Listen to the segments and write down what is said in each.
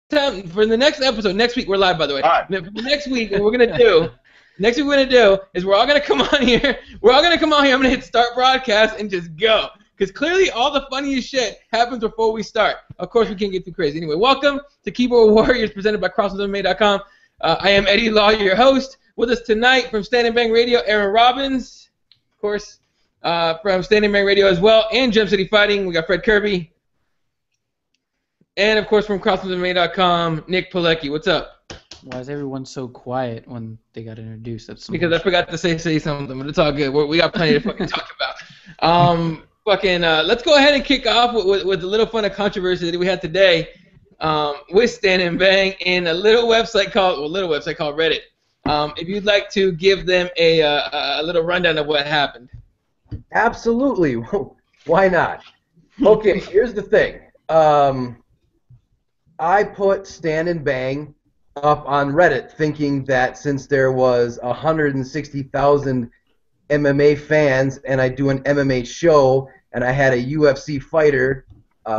time for the next episode, next week we're live, by the way. Right. For the next week, what we're gonna do is we're all gonna come on here. We're all gonna come on here. I'm gonna hit start broadcast and just go, because clearly all the funniest shit happens before we start. Of course, we can't get too crazy. Anyway, welcome to Keyboard Warriors, presented by CrossFitMMA.com. I am Eddie Law, your host. With us tonight from Stand and Bang Radio, Aaron Robbins, of course, from Stand and Bang Radio as well, and Gem City Fighting. We got Fred Kirby. And, of course, from CrossFitMMA.com, Nick Pilecki. What's up? Why is everyone so quiet when they got introduced? That's because I forgot to say something, but it's all good. We got plenty to fucking talk about. Let's go ahead and kick off with a little fun of controversy that we had today with Stand and Bang in a little website called Reddit. If you'd like to give them a little rundown of what happened. Absolutely. Why not? Okay, here's the thing. I put Stand and Bang up on Reddit thinking that since there was 160,000 MMA fans and I do an MMA show and I had a UFC fighter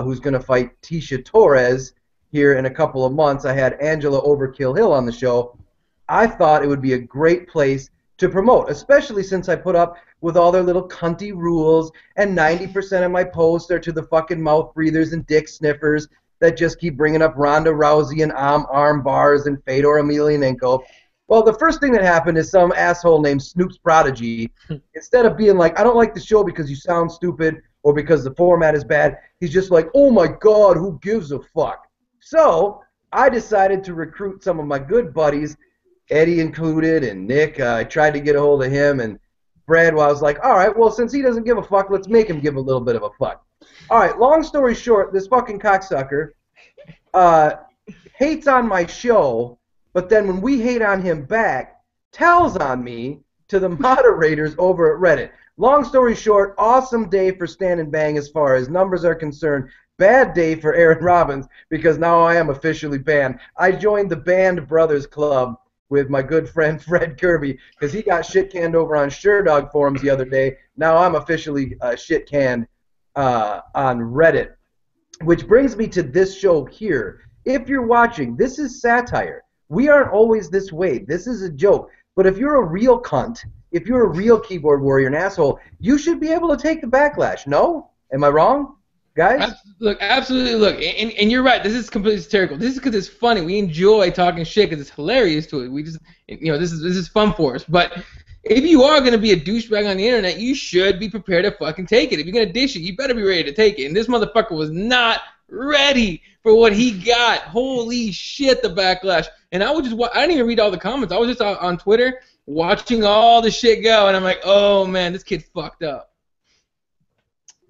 who's going to fight Tisha Torres here in a couple of months, I had Angela Overkill Hill on the show, I thought it would be a great place to promote, especially since I put up with all their little cunty rules and 90% of my posts are to the fucking mouth breathers and dick sniffers that just keep bringing up Ronda Rousey and arm bars and Fedor Emelianenko. Well, the first thing that happened is some asshole named Snoop's Prodigy, instead of being like, I don't like the show because you sound stupid or because the format is bad, he's just like, oh my God, who gives a fuck? So I decided to recruit some of my good buddies, Eddie included and Nick. I tried to get a hold of him, and Brad, well, I was like, all right, well, since he doesn't give a fuck, let's make him give a little bit of a fuck. All right, long story short, this fucking cocksucker hates on my show, but then when we hate on him back, tells on me to the moderators over at Reddit. Long story short, awesome day for Stand and Bang as far as numbers are concerned. Bad day for Aaron Robbins because now I am officially banned. I joined the Banned Brothers Club with my good friend Fred Kirby because he got shit-canned over on SureDog forums the other day. Now I'm officially shit-canned on Reddit, which brings me to this show here. If you're watching, this is satire. We aren't always this way. This is a joke. But if you're a real cunt, if you're a real keyboard warrior, an asshole, you should be able to take the backlash. No? Am I wrong, guys? Absolutely. And you're right. This is completely hysterical. This is because it's funny. We enjoy talking shit because it's hilarious to it. We just, this is fun for us. But if you are going to be a douchebag on the internet, you should be prepared to fucking take it. If you're going to dish it, you better be ready to take it. And this motherfucker was not ready for what he got. Holy shit, the backlash. And I didn't even read all the comments. I was just on Twitter watching all the shit go, and I'm like, oh, man, this kid fucked up.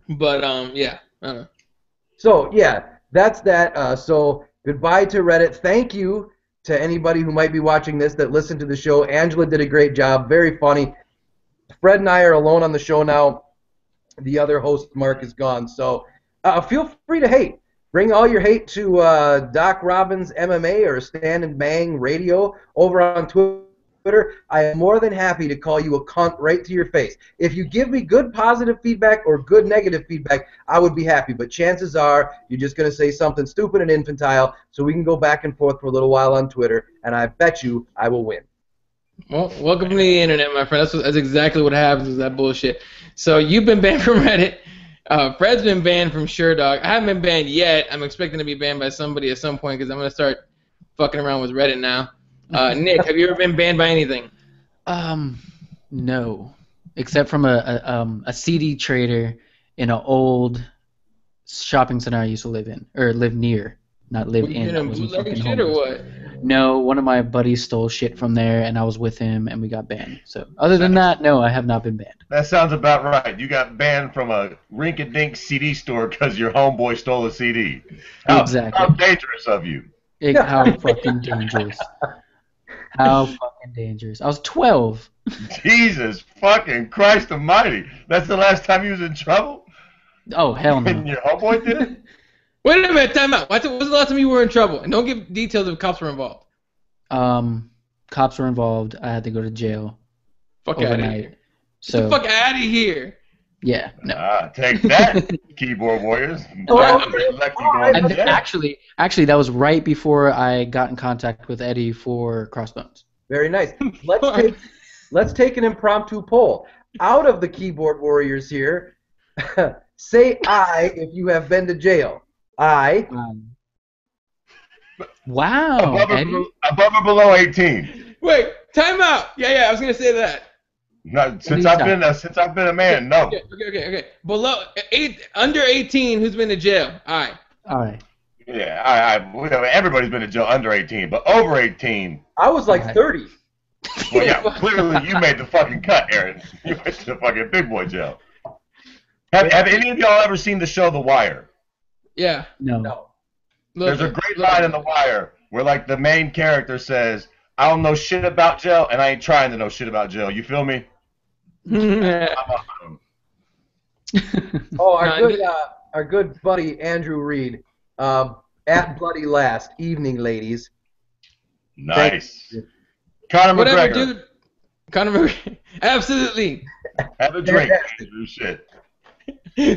But, yeah, I don't know. So, yeah, that's that. So, goodbye to Reddit. Thank you to anybody who might be watching this that listened to the show. Angela did a great job. Very funny. Fred and I are alone on the show now. The other host, Mark, is gone. So feel free to hate. Bring all your hate to Doc Robbins MMA or Stand and Bang Radio over on Twitter. I am more than happy to call you a cunt right to your face. If you give me good positive feedback or good negative feedback, I would be happy. But chances are you're just going to say something stupid and infantile so we can go back and forth for a little while on Twitter, and I bet you I will win. Well, welcome to the internet, my friend. That's exactly what happens with that bullshit. So you've been banned from Reddit. Fred's been banned from SureDog. I haven't been banned yet. I'm expecting to be banned by somebody at some point because I'm going to start fucking around with Reddit now. Nick, have you ever been banned by anything? No, except from a CD trader in an old shopping center I used to live in, or live near, not live in. You doing bootlegging shit or what? No, one of my buddies stole shit from there, and I was with him, and we got banned. So other than that, no, I have not been banned. That sounds about right. You got banned from a rink-a-dink CD store because your homeboy stole a CD. Exactly. How dangerous of you. How fucking dangerous. How fucking dangerous. I was 12. Jesus fucking Christ almighty. That's the last time you was in trouble? Oh, hell no. And your homeboy did it? Wait a minute, time out. When was the last time you were in trouble? And don't give details if cops were involved. Cops were involved. I had to go to jail Fuck overnight. out of here. Get the fuck out of here. Yeah, no. Take that, keyboard warriors. Oh, And actually, that was right before I got in contact with Eddie for Crossbones. Very nice. Let's take an impromptu poll. Out of the keyboard warriors here, say I if you have been to jail. I. Wow. Above or below 18? Wait, time out. Yeah, I was gonna say that. No, since I've been a man, no. Okay. Below under 18, who's been to jail? All right. Yeah, everybody's been to jail under 18, but over 18. I was like 30. Well, yeah, clearly you made the fucking cut, Aaron. You went to the fucking big boy jail. Have any of y'all ever seen the show The Wire? Yeah. No. There's a great line in The Wire where, like, the main character says, "I don't know shit about jail, and I ain't trying to know shit about jail." You feel me? Oh, our good buddy Andrew Reed, at Bloody Last. Evening, ladies. Nice. Conor Whatever, McGregor. dude. Conor McGregor. Absolutely. Have a drink, Andrew. Shit.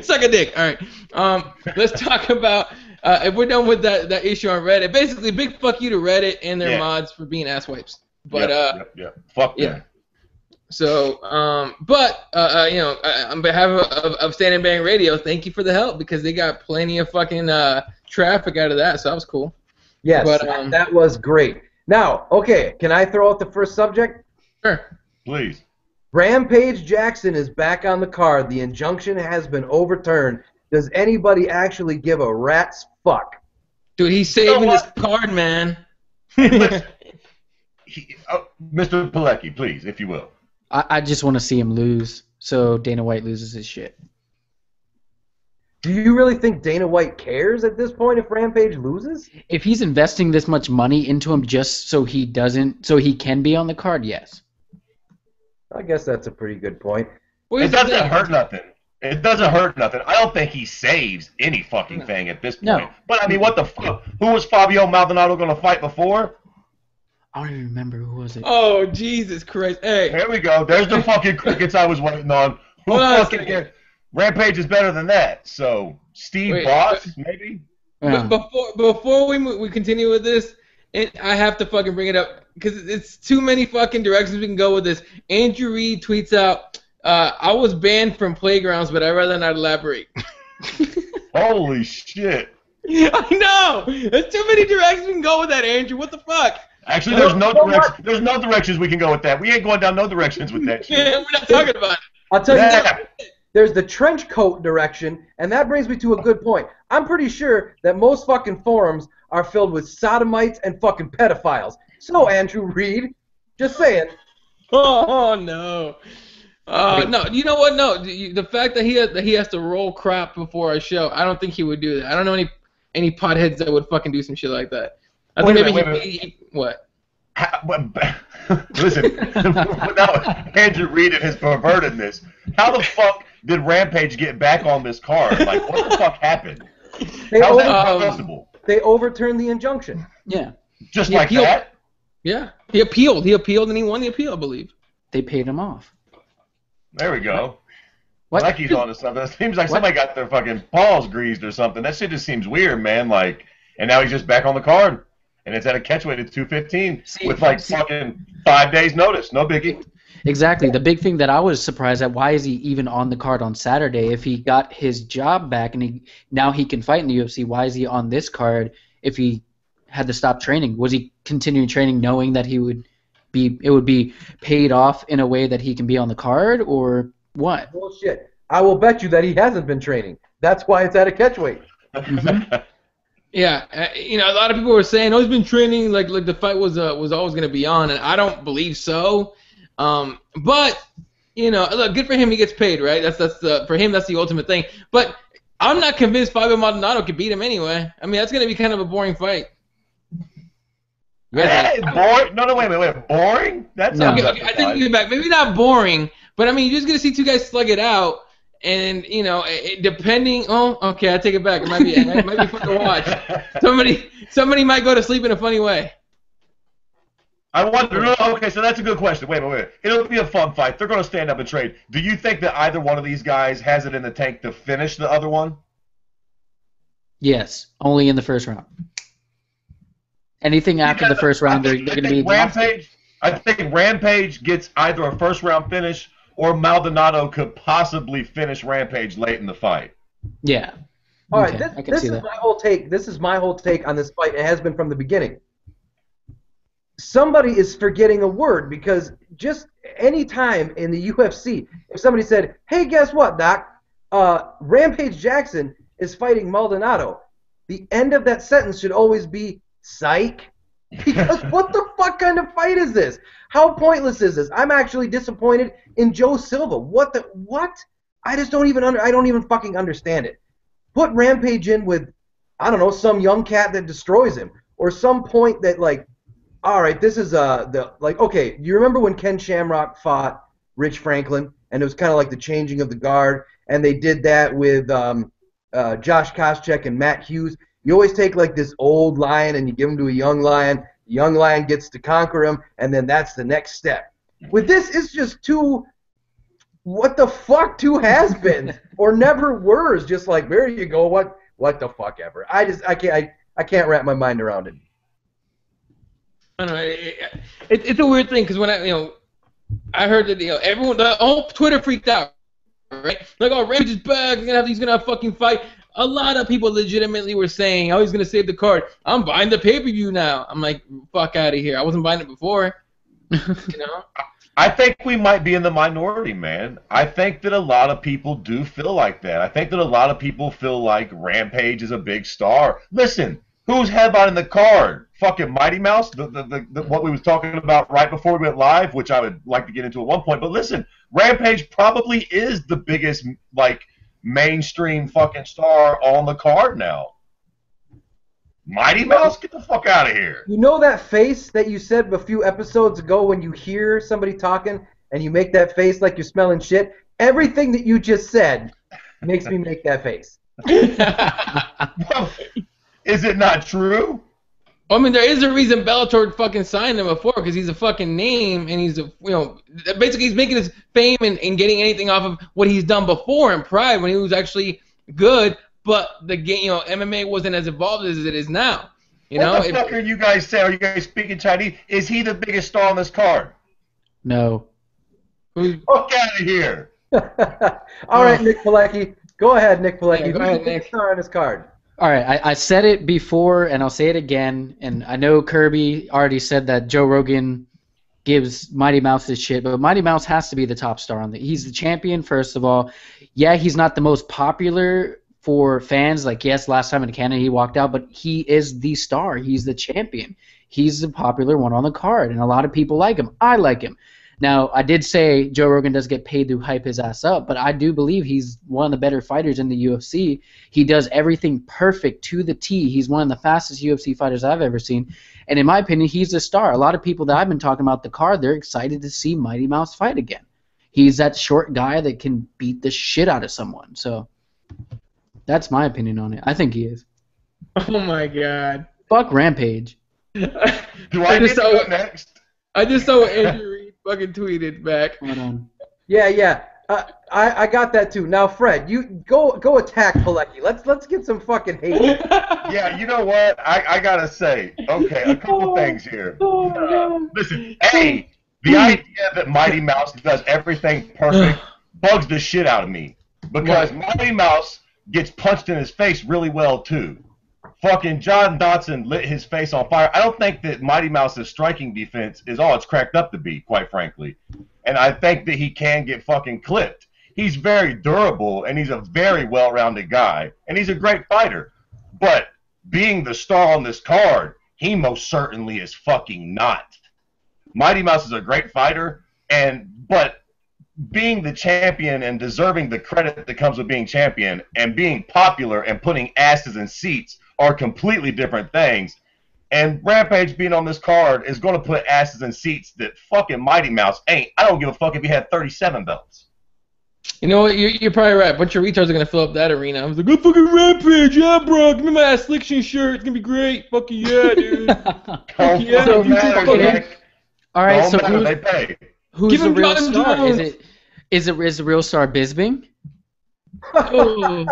Suck a dick. All right. Let's talk about if we're done with that issue on Reddit. Basically, big fuck you to Reddit and their mods for being asswipes. But yep. Fuck yeah. them. So, on behalf of Stand and Bang Radio, thank you for the help because they got plenty of fucking traffic out of that, so that was cool. Yes, but, that was great. Now, okay, can I throw out the first subject? Sure. Please. Rampage Jackson is back on the card. The injunction has been overturned. Does anybody actually give a rat's fuck? Dude, he's saving his card, man. Mr. Pilecki, please, if you will. I just want to see him lose, so Dana White loses his shit. Do you really think Dana White cares at this point if Rampage loses? If he's investing this much money into him just so he can be on the card, yes. I guess that's a pretty good point. Well, It doesn't hurt nothing. It doesn't hurt nothing. I don't think he saves any fucking thing at this point. No. But, I mean, what the fuck? Who was Fabio Maldonado going to fight before? I don't even remember who was it. Oh, Jesus Christ. Hey. There we go. There's the fucking crickets I was waiting on. Who Hold on a fucking second. cares? Rampage is better than that. So, Steve Boss, maybe? Yeah. Before we continue with this, and I have to fucking bring it up because it's too many fucking directions we can go with this. Andrew Reed tweets out, I was banned from playgrounds, but I'd rather not elaborate. Holy shit. I know! There's too many directions we can go with that, Andrew. What the fuck? Actually, there's no directions we can go with that. We ain't going down no directions with that shit. We're not talking about it. I'll tell you Yeah. what. There's the trench coat direction, and that brings me to a good point. I'm pretty sure that most fucking forums are filled with sodomites and fucking pedophiles. So, Andrew Reed, just saying. Oh, no. No, you know what? No, the fact that he has to roll crap before a show, I don't think he would do that. I don't know any potheads that would fucking do some shit like that. I think maybe what? Listen, without Andrew Reed and his pervertedness, how the fuck did Rampage get back on this card? Like, what the fuck happened? How's that possible? They overturned the injunction. Yeah. Just He like appealed. that? Yeah, he appealed and he won the appeal, I believe. They paid him off. There we go. What? Like he's on to something. It seems like somebody got their fucking balls greased or something. That shit just seems weird, man. Like, and now he's just back on the card. And it's at a catchweight at 215 with fucking 5 days notice. No biggie. Exactly. The big thing that I was surprised at, why is he even on the card on Saturday? If he got his job back and now he can fight in the UFC, why is he on this card if he had to stop training? Was he continuing training knowing that it would be paid off in a way that he can be on the card, or what? Bullshit. I will bet you that he hasn't been training. That's why it's at a catchweight. Mm-hmm. Yeah, a lot of people were saying, "Oh, he's been training like the fight was always going to be on," and I don't believe so. But look, good for him. He gets paid, right? That's for him. That's the ultimate thing. But I'm not convinced Fabio Maldonado could beat him anyway. I mean, that's going to be kind of a boring fight. Yeah, boring? No, wait. Boring? That's no. Okay, I think you're back. Maybe not boring, but I mean, you're just going to see two guys slug it out. And depending. Oh, okay, I take it back. It might be fun to watch. Somebody might go to sleep in a funny way. I wonder. No, okay, so that's a good question. Wait. It'll be a fun fight. They're going to stand up and trade. Do you think that either one of these guys has it in the tank to finish the other one? Yes, only in the first round. Anything after the first round, they're going to be Rampage. I think Rampage gets either a first round finish or Maldonado could possibly finish Rampage late in the fight. Yeah. All right, this is my whole take. This is my whole take on this fight. It has been from the beginning. Somebody is forgetting a word, because just any time in the UFC, if somebody said, "Hey, guess what, Doc? Rampage Jackson is fighting Maldonado," the end of that sentence should always be "psych," because what the fuck kind of fight is this? How pointless is this? I'm actually disappointed in Joe Silva. What? I just don't even I don't even fucking understand it. Put Rampage in with, I don't know, some young cat that destroys him, or some point that, like, all right, this is okay, you remember when Ken Shamrock fought Rich Franklin, and it was kind of like the changing of the guard, and they did that with Josh Koscheck and Matt Hughes. You always take like this old lion and you give him to a young lion. The young lion gets to conquer him, and then that's the next step. With this, it's just two has-beens or never were's. Just like, there you go. What the fuck ever. I can't wrap my mind around it. I don't know. It's a weird thing, because when I heard that everyone, the whole Twitter freaked out, right? Like, oh, Rampage is back. He's gonna have a fucking fight. A lot of people legitimately were saying, oh, he's gonna save the card. I'm buying the pay-per-view now. I'm like, fuck out of here. I wasn't buying it before. I think we might be in the minority, man. I think that a lot of people do feel like that. I think that a lot of people feel like Rampage is a big star. Listen, who's headlining the card? Fucking Mighty Mouse, the what we was talking about right before we went live, which I would like to get into at one point. But listen, Rampage probably is the biggest, like, mainstream fucking star on the card now. Mighty Mouse, get the fuck out of here. You know that face that you said a few episodes ago when you hear somebody talking and you make that face like you're smelling shit? Everything that you just said makes me make that face. Is it not true? I mean, there is a reason Bellator fucking signed him before, because he's a fucking name, and he's basically he's making his fame and getting anything off of what he's done before in Pride when he was actually good, but the game, MMA wasn't as evolved as it is now. What the fuck are you guys saying? Are you guys speaking Chinese? Is he the biggest star on this card? No. Fuck out of here. All right, Nick Pilecki. Go ahead, Nick Pilecki. Yeah, go ahead, Nick. Who's the star on this card? All right, I said it before, and I'll say it again, and I know Kirby already said that Joe Rogan gives Mighty Mouse his shit, but Mighty Mouse has to be the top star on he's the champion, first of all. Yeah, he's not the most popular for fans. Like, yes, last time in Canada he walked out, but he is the star. He's the champion. He's the popular one on the card, and a lot of people like him. I like him. Now, I did say Joe Rogan does get paid to hype his ass up, but I do believe he's one of the better fighters in the UFC. He does everything perfect to the T. He's one of the fastest UFC fighters I've ever seen. And in my opinion, he's a star. A lot of people that I've been talking about the card, they're excited to see Mighty Mouse fight again. He's that short guy that can beat the shit out of someone. So that's my opinion on it. I think he is. Oh, my God. Fuck Rampage. Do I get to go next? I just saw Andrew Reid fucking tweeted back. Hold on. Yeah. I got that too. Now, Fred, you go attack Pilecki. Let's get some fucking hate. Yeah, you know what? I gotta say, okay, a couple things here. Listen, A, the idea that Mighty Mouse does everything perfect bugs the shit out of me, because Mighty Mouse gets punched in his face really well too. Fucking John Dodson lit his face on fire. I don't think that Mighty Mouse's striking defense is all it's cracked up to be, quite frankly. And I think that he can get fucking clipped. He's very durable, and he's a very well-rounded guy, and he's a great fighter. But being the star on this card, he most certainly is fucking not. Mighty Mouse is a great fighter, but being the champion and deserving the credit that comes with being champion and being popular and putting asses in seats are completely different things. And Rampage being on this card is going to put asses in seats that fucking Mighty Mouse ain't. I don't give a fuck if he had 37 belts. You know what? You're probably right. A bunch of retards are going to fill up that arena. I was like, go fucking Rampage. Yeah, bro. Give me my ass Sliction shirt. It's going to be great. Fucking yeah, dude. So matters, Nick. All right, so Don't matter, they pay. who's Give the him real John star? Jones. Is the real star Bisbing? Oh.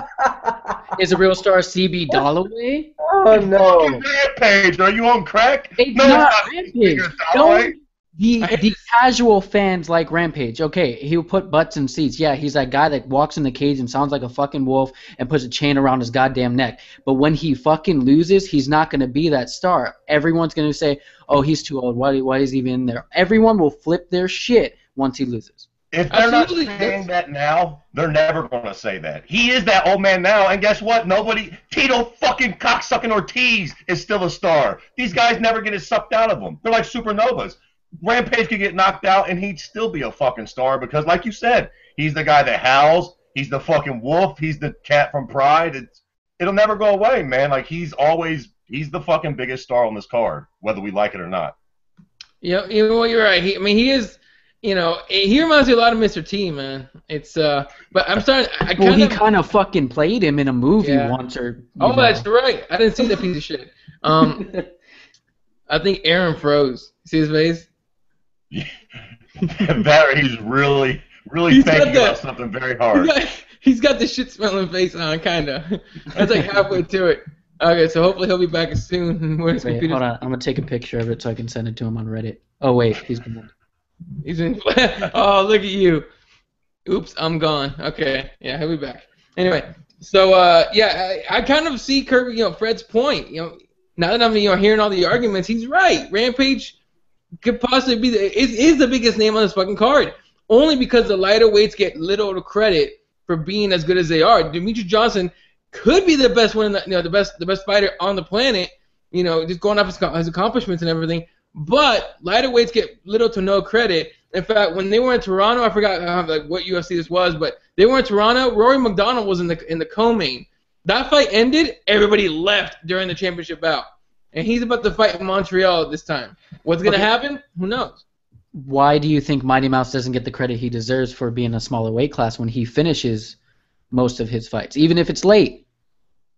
Is the real star CB Dollaway? Oh no! Fucking Rampage, are you on crack? It's No, not it's not Rampage. bigger Don't Dalloway. the casual fans like Rampage. Okay, he'll put butts in seats. Yeah, he's that guy that walks in the cage and sounds like a fucking wolf and puts a chain around his goddamn neck. But when he fucking loses, he's not going to be that star. Everyone's going to say, "Oh, he's too old. Why is he even in there?" Everyone will flip their shit once he loses. If they're Absolutely. not saying that now, they're never going to say that. He is that old man now, and guess what? Tito fucking cocksucking Ortiz is still a star. These guys never get it sucked out of them. They're like supernovas. Rampage could get knocked out, and he'd still be a fucking star because, like you said, he's the guy that howls. He's the fucking wolf. He's the cat from Pride. It'll never go away, man. Like, he's the fucking biggest star on this card, whether we like it or not. Yeah, you're right. He is. He reminds me a lot of Mr. T, man. It's but I'm starting. He kind of fucking played him in a movie once, or that's right. I didn't see that piece of shit. I think Aaron froze. See his face? That he's really thinking about something very hard. He's got the shit smelling face on, kinda. That's like halfway to it. Okay, so hopefully he'll be back soon. Wait, hold on. I'm gonna take a picture of it so I can send it to him on Reddit. Oh wait, he's been. He's in. Oh, look at you. Oops, I'm gone. Okay, yeah, he'll be back. Anyway, so I kind of see Kirby, Fred's point. Now that I'm hearing all the arguments, he's right. Rampage could possibly be is the biggest name on this fucking card, only because the lighter weights get little credit for being as good as they are. Demetrious Johnson could be the best one, the best fighter on the planet. Just going off his accomplishments and everything. But lighter weights get little to no credit. In fact, when they were in Toronto, I forgot what UFC this was, but they were in Toronto. Rory McDonald was in the co-main. That fight ended. Everybody left during the championship bout, and he's about to fight in Montreal this time. What's gonna happen? Who knows? Why do you think Mighty Mouse doesn't get the credit he deserves for being a smaller weight class when he finishes most of his fights, even if it's late?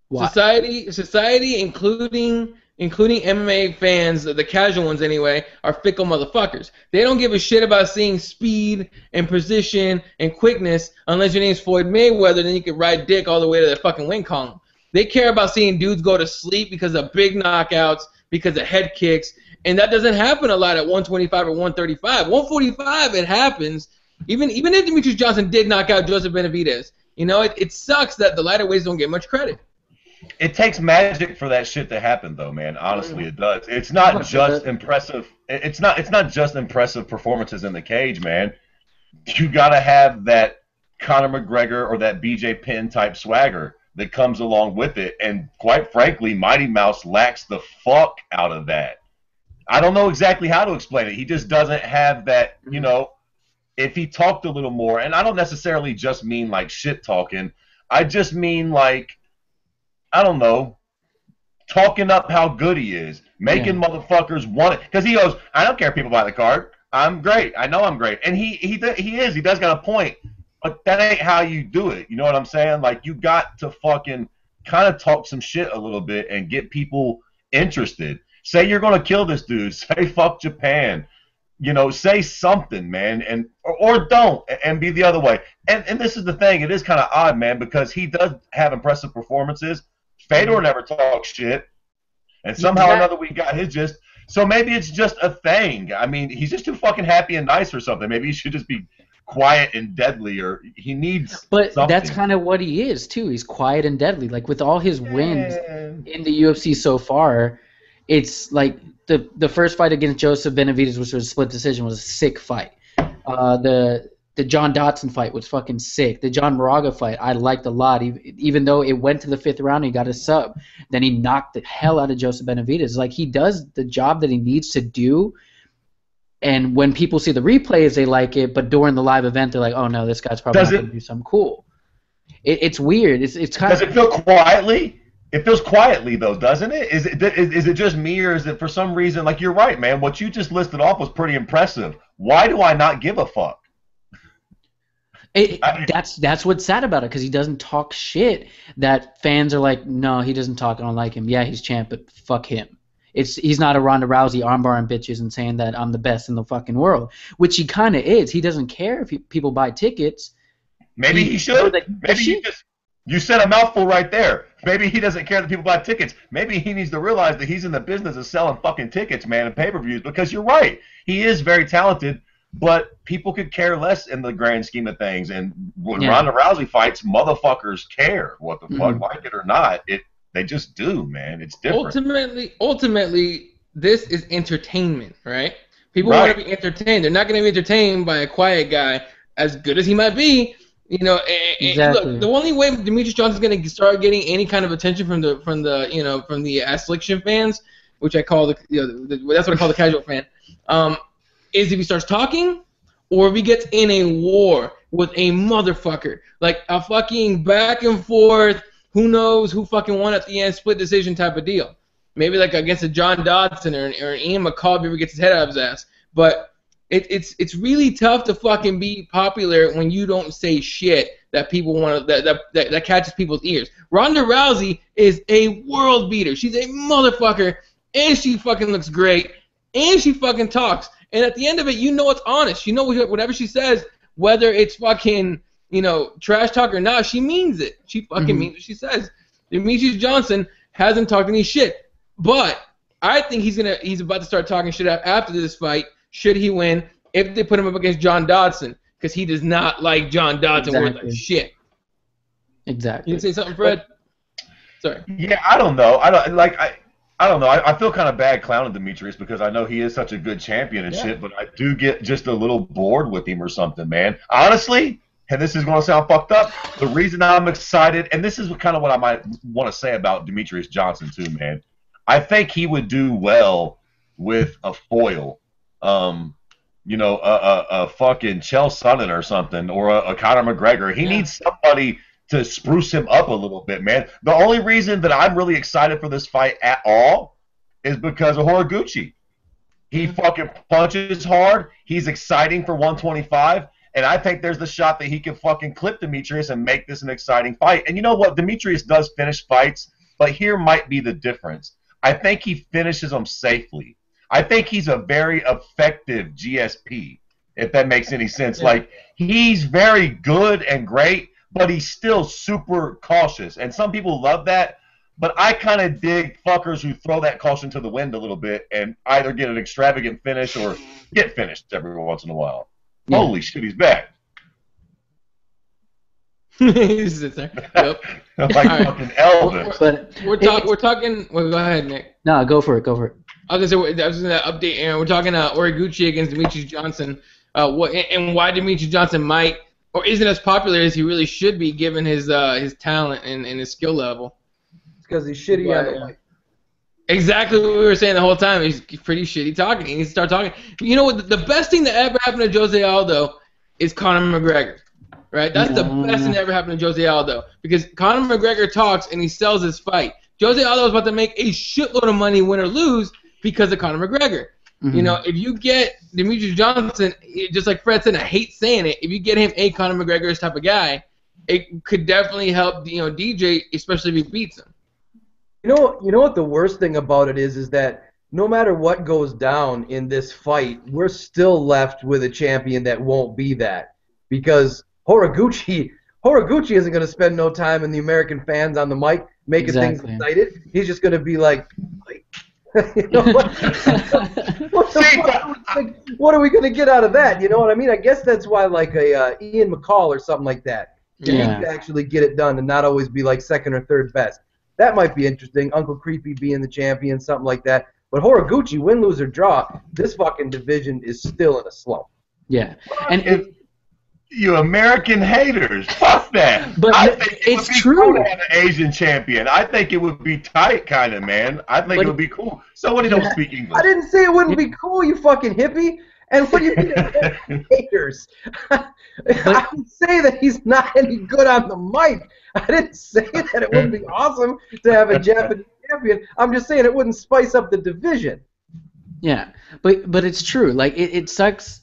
Why? Society, including MMA fans, the casual ones anyway, are fickle motherfuckers. They don't give a shit about seeing speed and position and quickness unless your name's Floyd Mayweather, then you can ride dick all the way to the fucking win column. They care about seeing dudes go to sleep because of big knockouts, because of head kicks, and that doesn't happen a lot at 125 or 135. 145, it happens. Even if Demetrious Johnson did knock out Joseph Benavidez, it sucks that the lighter weights don't get much credit. It takes magic for that shit to happen, though, man. Honestly, it does. It's not just impressive. It's not just impressive performances in the cage, man. You gotta have that Conor McGregor or that BJ Penn type swagger that comes along with it. And quite frankly, Mighty Mouse lacks the fuck out of that. I don't know exactly how to explain it. He just doesn't have that. If he talked a little more, and I don't necessarily just mean like shit talking. I just mean like, I don't know, talking up how good he is, making motherfuckers want it. Because he goes, I don't care if people buy the card. I'm great. I know I'm great. And he is. He does got a point. But that ain't how you do it. You know what I'm saying? Like, you got to fucking kind of talk some shit a little bit and get people interested. Say you're going to kill this dude. Say fuck Japan. Say something, man, or don't, and be the other way. And this is the thing. It is kind of odd, man, because he does have impressive performances. Fedor never talks shit, and somehow or another we got his just. So maybe it's just a thing. I mean, he's just too fucking happy and nice or something. Maybe he should just be quiet and deadly, or he needs something. That's kind of what he is, too. He's quiet and deadly. Like, with all his wins in the UFC so far, it's like the first fight against Joseph Benavidez, which was a split decision, was a sick fight. The John Dotson fight was fucking sick. The John Moraga fight I liked a lot, even though it went to the 5th round and he got a sub. Then he knocked the hell out of Joseph Benavidez. Like, he does the job that he needs to do, and when people see the replays, they like it, but during the live event, they're like, oh no, this guy's probably not going to do something cool. It's weird. It's kind Does it feel quietly? It feels quietly, though, doesn't it? Is it just me, or is it for some reason, like, you're right, man, what you just listed off was pretty impressive. Why do I not give a fuck? That's what's sad about it, because he doesn't talk shit that fans are like, no, he doesn't talk, I don't like him. Yeah, he's champ, but fuck him. he's not a Ronda Rousey armbarring bitches and saying that I'm the best in the fucking world, which he kind of is. He doesn't care if people buy tickets. Maybe he should. Maybe you said a mouthful right there. Maybe he doesn't care that people buy tickets. Maybe he needs to realize that he's in the business of selling fucking tickets, man, and pay-per-views, because you're right. He is very talented, but people could care less in the grand scheme of things. And when Ronda Rousey fights, motherfuckers care what the fuck, like it or not. They just do, man. It's different. Ultimately, this is entertainment, right? People want to be entertained. They're not going to be entertained by a quiet guy, as good as he might be. You know, exactly. Look, the only way Demetrious Johnson's going to start getting any kind of attention from the affliction fans, which I call that's what I call the casual fan, is if he starts talking, or if he gets in a war with a motherfucker, like a fucking back and forth, who knows who fucking won at the end, split decision type of deal. Maybe like against a John Dodson or an Ian McCall if he ever gets his head out of his ass, but. It's really tough to fucking be popular when you don't say shit that people want that catches people's ears. Ronda Rousey is a world beater. She's a motherfucker, and she fucking looks great, and she fucking talks. And at the end of it, you know it's honest. You know whatever she says, whether it's fucking trash talk or not, she means it. She fucking means what she says. Demetrious Johnson hasn't talked any shit, but I think he's about to start talking shit after this fight. Should he win, if they put him up against John Dodson, because he does not like John Dodson worth of shit. Exactly. You say something, Fred? Sorry. Yeah, I don't know. I don't know. I feel kind of bad clowning Demetrious because I know he is such a good champion and shit, but I do get just a little bored with him or something, man. Honestly, and this is going to sound fucked up, the reason I'm excited, and this is kind of what I might want to say about Demetrious Johnson too, man. I think he would do well with a foil. A fucking Chael Sonnen or something, or a Conor McGregor. He needs somebody to spruce him up a little bit, man. The only reason that I'm really excited for this fight at all is because of Horiguchi. He fucking punches hard. He's exciting for 125, and I think there's the shot that he can fucking clip Demetrious and make this an exciting fight. And you know what? Demetrious does finish fights, but here might be the difference. I think he finishes them safely. I think he's a very effective GSP, if that makes any sense. Yeah. Like, he's very good and great, but he's still super cautious. And some people love that, but I kind of dig fuckers who throw that caution to the wind a little bit and either get an extravagant finish or get finished every once in a while. Yeah. Holy shit, he's back. He sits there. Yep. Like fucking Elvis. We're talking. Well, go ahead, Nick. No, go for it. I was going to update Aaron. We're talking Horiguchi against Demetrious Johnson. And why Demetrious Johnson might or isn't as popular as he really should be given his talent and his skill level. It's because he's shitty on the mic. Exactly what we were saying the whole time. He's pretty shitty talking. He needs to start talking. You know what? The best thing that ever happened to Jose Aldo is Conor McGregor. Right? That's the best thing that ever happened to Jose Aldo. Because Conor McGregor talks and he sells his fight. Jose Aldo is about to make a shitload of money, win or lose, because of Conor McGregor. Mm-hmm. You know, if you get Demetrious Johnson, just like Fred said, I hate saying it, if you get him a Conor McGregor's type of guy, it could definitely help, DJ, especially if he beats him. You know what the worst thing about it is that no matter what goes down in this fight, we're still left with a champion that won't be that. Because Horiguchi isn't going to spend no time in the American fans on the mic making things excited. He's just going to be like you know what are we going to get out of that? You know what I mean? I guess that's why like a Ian McCall or something like that. He can actually get it done and not always be like second or third best. That might be interesting. Uncle Creepy being the champion, something like that. But Horiguchi, win, lose, or draw, this fucking division is still in a slump. Yeah. And you American haters, fuck that. But I think it's true. To have an Asian champion. I think it would be tight, kind of, man. I think it would be cool. Somebody don't speak English. I didn't say it wouldn't be cool, you fucking hippie. And what do you mean haters? I didn't say that he's not any good on the mic. I didn't say that it wouldn't be awesome to have a Japanese champion. I'm just saying it wouldn't spice up the division. Yeah, but it's true. Like it sucks.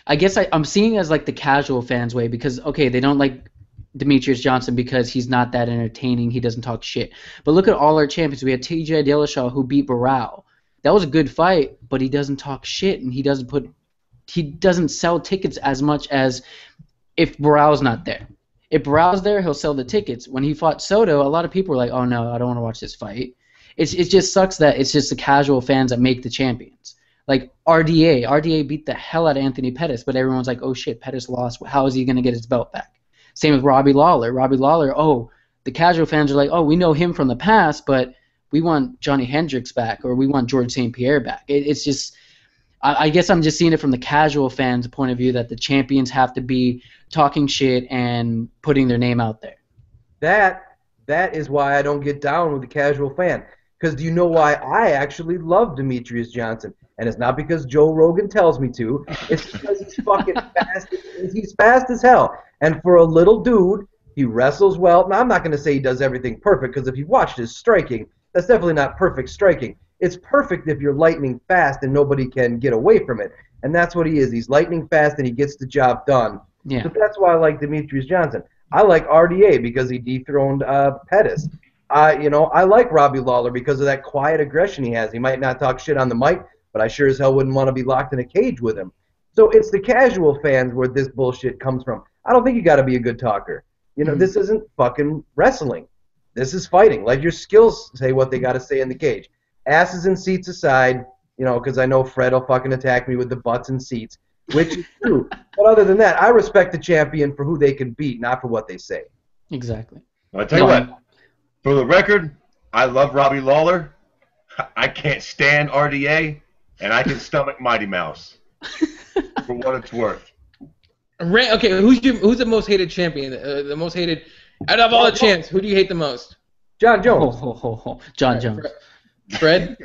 I guess I'm seeing it as like the casual fans way because okay, they don't like Demetrious Johnson because he's not that entertaining. He doesn't talk shit. But look at all our champions. We had TJ Dillashaw who beat Barao. that was a good fight, but he doesn't talk shit, and he doesn't sell tickets as much as if Baral's not there. If Baral's there, he'll sell the tickets. When he fought Soto, a lot of people were like, oh no, I don't want to watch this fight. It just sucks that it's just the casual fans that make the champions. Like RDA beat the hell out of Anthony Pettis, but everyone's like, oh shit, Pettis lost. How is he going to get his belt back? Same with Robbie Lawler. Oh, the casual fans are like, oh, we know him from the past, but we want Johnny Hendricks back, or we want George St. Pierre back. It's just, I guess I'm just seeing it from the casual fans' point of view that the champions have to be talking shit and putting their name out there. That is why I don't get down with the casual fan. Because do you know why I actually love Demetrious Johnson? And it's not because Joe Rogan tells me to. It's because he's fucking fast. He's fast as hell. And for a little dude, he wrestles well. Now, I'm not going to say he does everything perfect, because if you've watched his striking, that's definitely not perfect striking. It's perfect if you're lightning fast and nobody can get away from it. And that's what he is. He's lightning fast and he gets the job done. Yeah. So that's why I like Demetrious Johnson. I like RDA because he dethroned Pettis. I like Robbie Lawler because of that quiet aggression he has. He might not talk shit on the mic, but I sure as hell wouldn't want to be locked in a cage with him. So it's the casual fans where this bullshit comes from. I don't think you got to be a good talker. This isn't fucking wrestling. This is fighting. Let your skills say what they got to say in the cage. Asses and seats aside, because I know Fred will fucking attack me with the butts and seats, which is true. But other than that, I respect the champion for who they can beat, not for what they say. Exactly. Well, I tell you what, for the record, I love Robbie Lawler. I can't stand RDA, and I can stomach Mighty Mouse. For what it's worth. Okay, who's the most hated champion? The most hated out of all the champs. Who do you hate the most? John Jones. John Jones. Fred?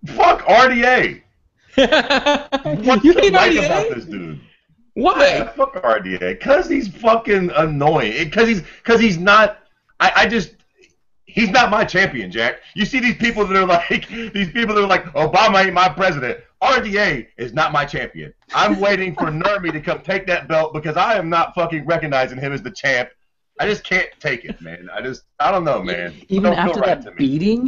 Fuck RDA. What You you hate like RDA? about this dude? Why? Yeah, fuck RDA. Cause he's fucking annoying. Cause he's not. He's not my champion, Jack. You see these people that are like Obama ain't my president. RDA is not my champion. I'm waiting for Nurmi to come take that belt because I am not fucking recognizing him as the champ. I just can't take it, man. I don't know, man. Even after that beating,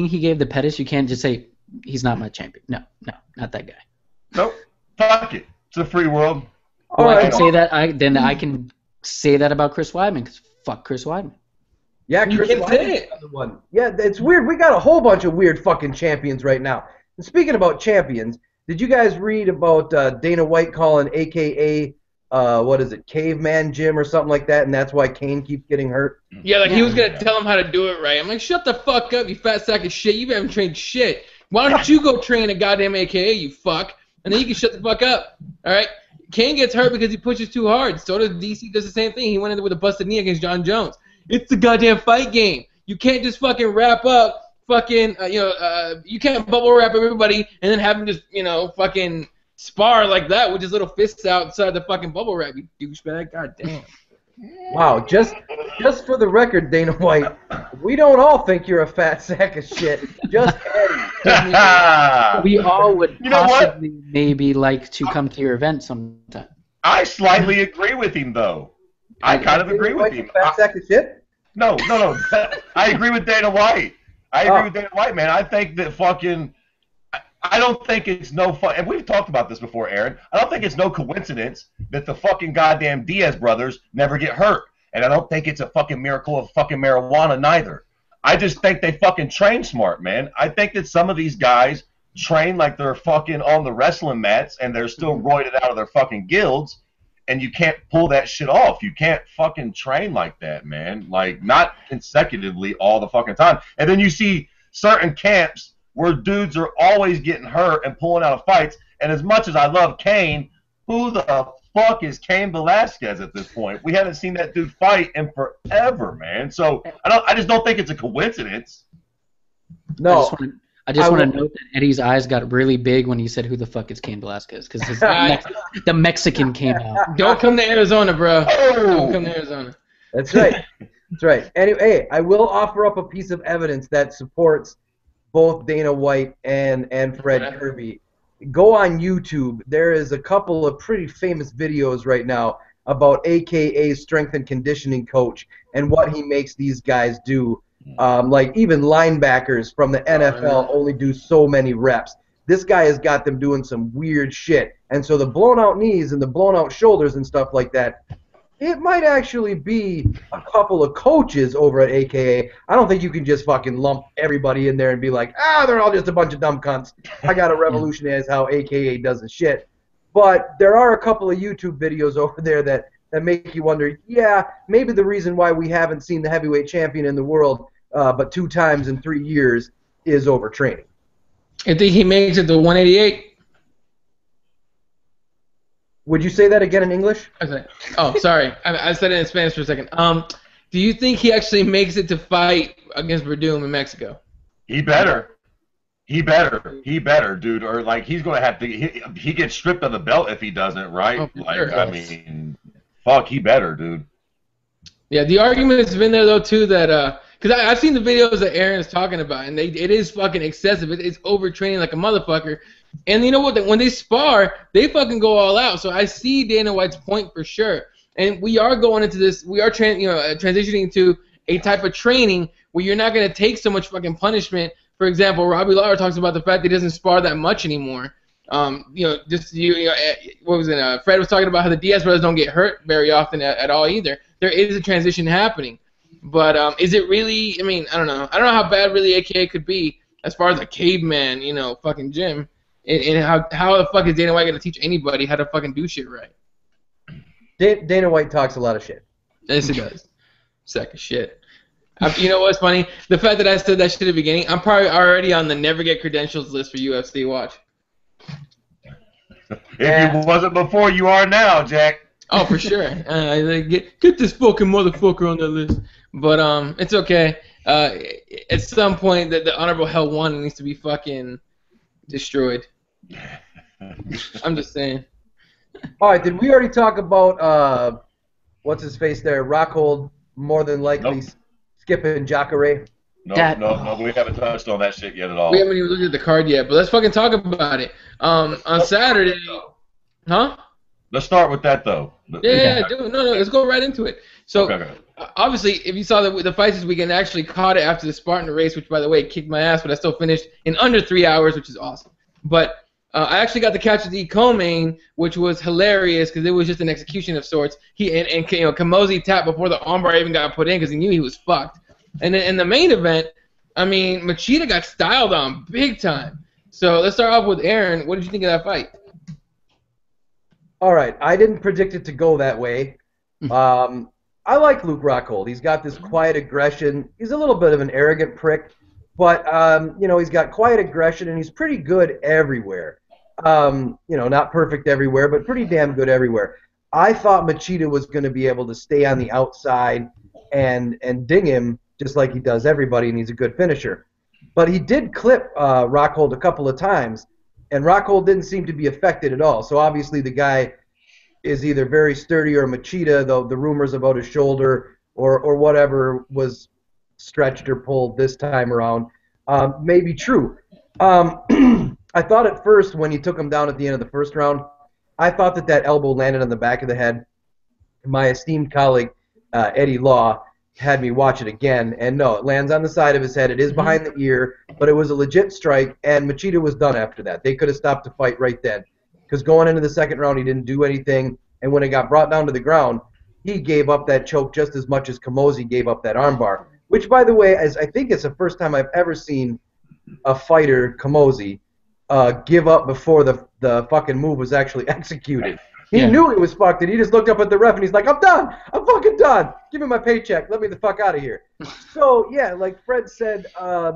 he gave the Pettis, you can't just say he's not my champion. No, not that guy. Nope. Fuck it. It's a free world. Well, I can say that. I can say that about Chris Weidman, because fuck Chris Weidman. Yeah, Chris Weidman's the one. Yeah, it's weird. We got a whole bunch of weird fucking champions right now. And speaking about champions, did you guys read about Dana White calling AKA Caveman Jim or something like that, and that's why Kane keeps getting hurt? Yeah, he was gonna tell him how to do it right. I'm like, shut the fuck up, you fat sack of shit. You haven't trained shit. Why don't you go train a goddamn AKA, you fuck? And then you can shut the fuck up. All right? Kane gets hurt because he pushes too hard. So does DC. Does the same thing. He went in there with a busted knee against John Jones. It's the goddamn fight game. You can't just fucking wrap up you can't bubble wrap everybody and then have him just, fucking spar like that with his little fists outside the fucking bubble wrap, you douchebag. God damn. Wow, just for the record, Dana White, we don't all think you're a fat sack of shit. Just Eddie. We all would possibly maybe like to come to your event sometime. I slightly agree with him, though. I kind of agree with him. Fat sack of shit? No. I agree with Dana White. I agree with Dana White, man. I think that I don't think it's no fun. And we've talked about this before, Aaron. I don't think it's no coincidence that the fucking goddamn Diaz brothers never get hurt. And I don't think it's a fucking miracle of fucking marijuana neither. I just think they fucking train smart, man. I think that some of these guys train like they're fucking on the wrestling mats and they're still roided out of their fucking guilds. And you can't pull that shit off. You can't fucking train like that, man. Like, not consecutively all the fucking time. And then you see certain camps where dudes are always getting hurt and pulling out of fights. And as much as I love Kane, who the fuck is Cain Velasquez at this point? We haven't seen that dude fight in forever, man. So I just don't think it's a coincidence. No. I just want to note that Eddie's eyes got really big when he said, "Who the fuck is Cain Velasquez?" Because the Mexican came out. Don't come to Arizona, bro. Don't come to Arizona. That's right. That's right. Anyway, I will offer up a piece of evidence that supports both Dana White and Fred Kirby. Go on YouTube. There is a couple of pretty famous videos right now about AKA's strength and conditioning coach and what he makes these guys do Like even linebackers from the NFL only do so many reps. This guy has got them doing some weird shit. And so the blown out knees and the blown out shoulders and stuff like that, it might actually be a couple of coaches over at AKA. I don't think you can just fucking lump everybody in there and be like, they're all just a bunch of dumb cunts. I got to revolutionize how AKA does the shit. But there are a couple of YouTube videos over there that make you wonder, maybe the reason why we haven't seen the heavyweight champion in the world but 2 times in 3 years is overtraining. I think he makes it to 188. Would you say that again in English? Oh, sorry. I said it in Spanish for a second. Do you think he actually makes it to fight against Verdum in Mexico? He better. He better, dude. Or, like, he's going to have to... He gets stripped of the belt if he doesn't, right? Oh, like, sure. I mean, fuck, he better, dude. Yeah, the argument has been there, though, too, that... Because I've seen the videos that Aaron is talking about, and it is fucking excessive. It's overtraining like a motherfucker. And you know what? When they spar, they fucking go all out. So I see Dana White's point for sure. And we are going into this. We are transitioning to a type of training where you're not going to take so much fucking punishment. For example, Robbie Lawler talks about the fact that he doesn't spar that much anymore. What was it? Fred was talking about how the Diaz brothers don't get hurt very often at all either. There is a transition happening. But is it really? I mean, I don't know. I don't know how bad really AKA could be as far as a caveman, fucking gym. And how the fuck is Dana White going to teach anybody how to fucking do shit right? Dana White talks a lot of shit. Yes, he does. Sack of shit. You know what's funny? The fact that I said that shit at the beginning, I'm probably already on the never get credentials list for UFC. Watch. If you wasn't before, you are now, Jack. Oh, for sure. Get this fucking motherfucker on the list. But it's okay. At some point, the Honorable Hell 1 needs to be fucking destroyed. I'm just saying. All right, did we already talk about what's his face there? Rockhold more than likely skipping Jacare. No, we haven't touched on that shit yet at all. We haven't even looked at the card yet, but let's fucking talk about it. On Saturday, huh? Let's start with that though. Yeah, dude. No, let's go right into it. So, obviously, if you saw the fights this weekend, I actually caught it after the Spartan race, which, by the way, kicked my ass, but I still finished in under 3 hours, which is awesome. But I actually got to catch the co-main, which was hilarious because it was just an execution of sorts. Kamosi tapped before the armbar even got put in because he knew he was fucked. And then in the main event, I mean, Machida got styled on big time. So let's start off with Aaron. What did you think of that fight? All right, I didn't predict it to go that way. I like Luke Rockhold. He's got this quiet aggression. He's a little bit of an arrogant prick, but he's got quiet aggression and he's pretty good everywhere. Not perfect everywhere, but pretty damn good everywhere. I thought Machida was going to be able to stay on the outside and ding him just like he does everybody, and he's a good finisher. But he did clip Rockhold a couple of times, and Rockhold didn't seem to be affected at all. So obviously the guy is either very sturdy or Machida, though the rumors about his shoulder or whatever was stretched or pulled this time around may be true. I thought at first when he took him down at the end of the first round, I thought that elbow landed on the back of the head. My esteemed colleague, Eddie Law, had me watch it again, and no, it lands on the side of his head. It is behind the ear, but it was a legit strike, and Machida was done after that. They could have stopped the fight right then, because going into the second round, he didn't do anything, and when it got brought down to the ground, he gave up that choke just as much as Kamosi gave up that armbar, which, by the way, I think it's the first time I've ever seen a fighter, Kamosi, give up before the fucking move was actually executed. He knew he was fucked, and he just looked up at the ref, and he's like, I'm done! I'm fucking done! Give me my paycheck. Let me the fuck out of here. So, yeah, like Fred said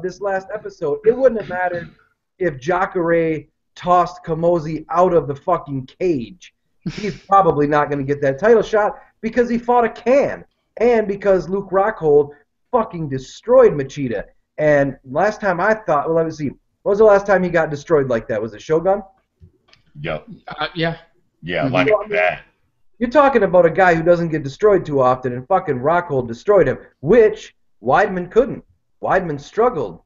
this last episode, it wouldn't have mattered if Jacare tossed Kamosi out of the fucking cage. He's probably not going to get that title shot because he fought a can, and because Luke Rockhold fucking destroyed Machida. And last time I thought, well, let me see, what was the last time he got destroyed like that? Was it Shogun? Yep. Yeah. Yeah, like that. You're talking about a guy who doesn't get destroyed too often, and fucking Rockhold destroyed him, which Weidman couldn't. Weidman struggled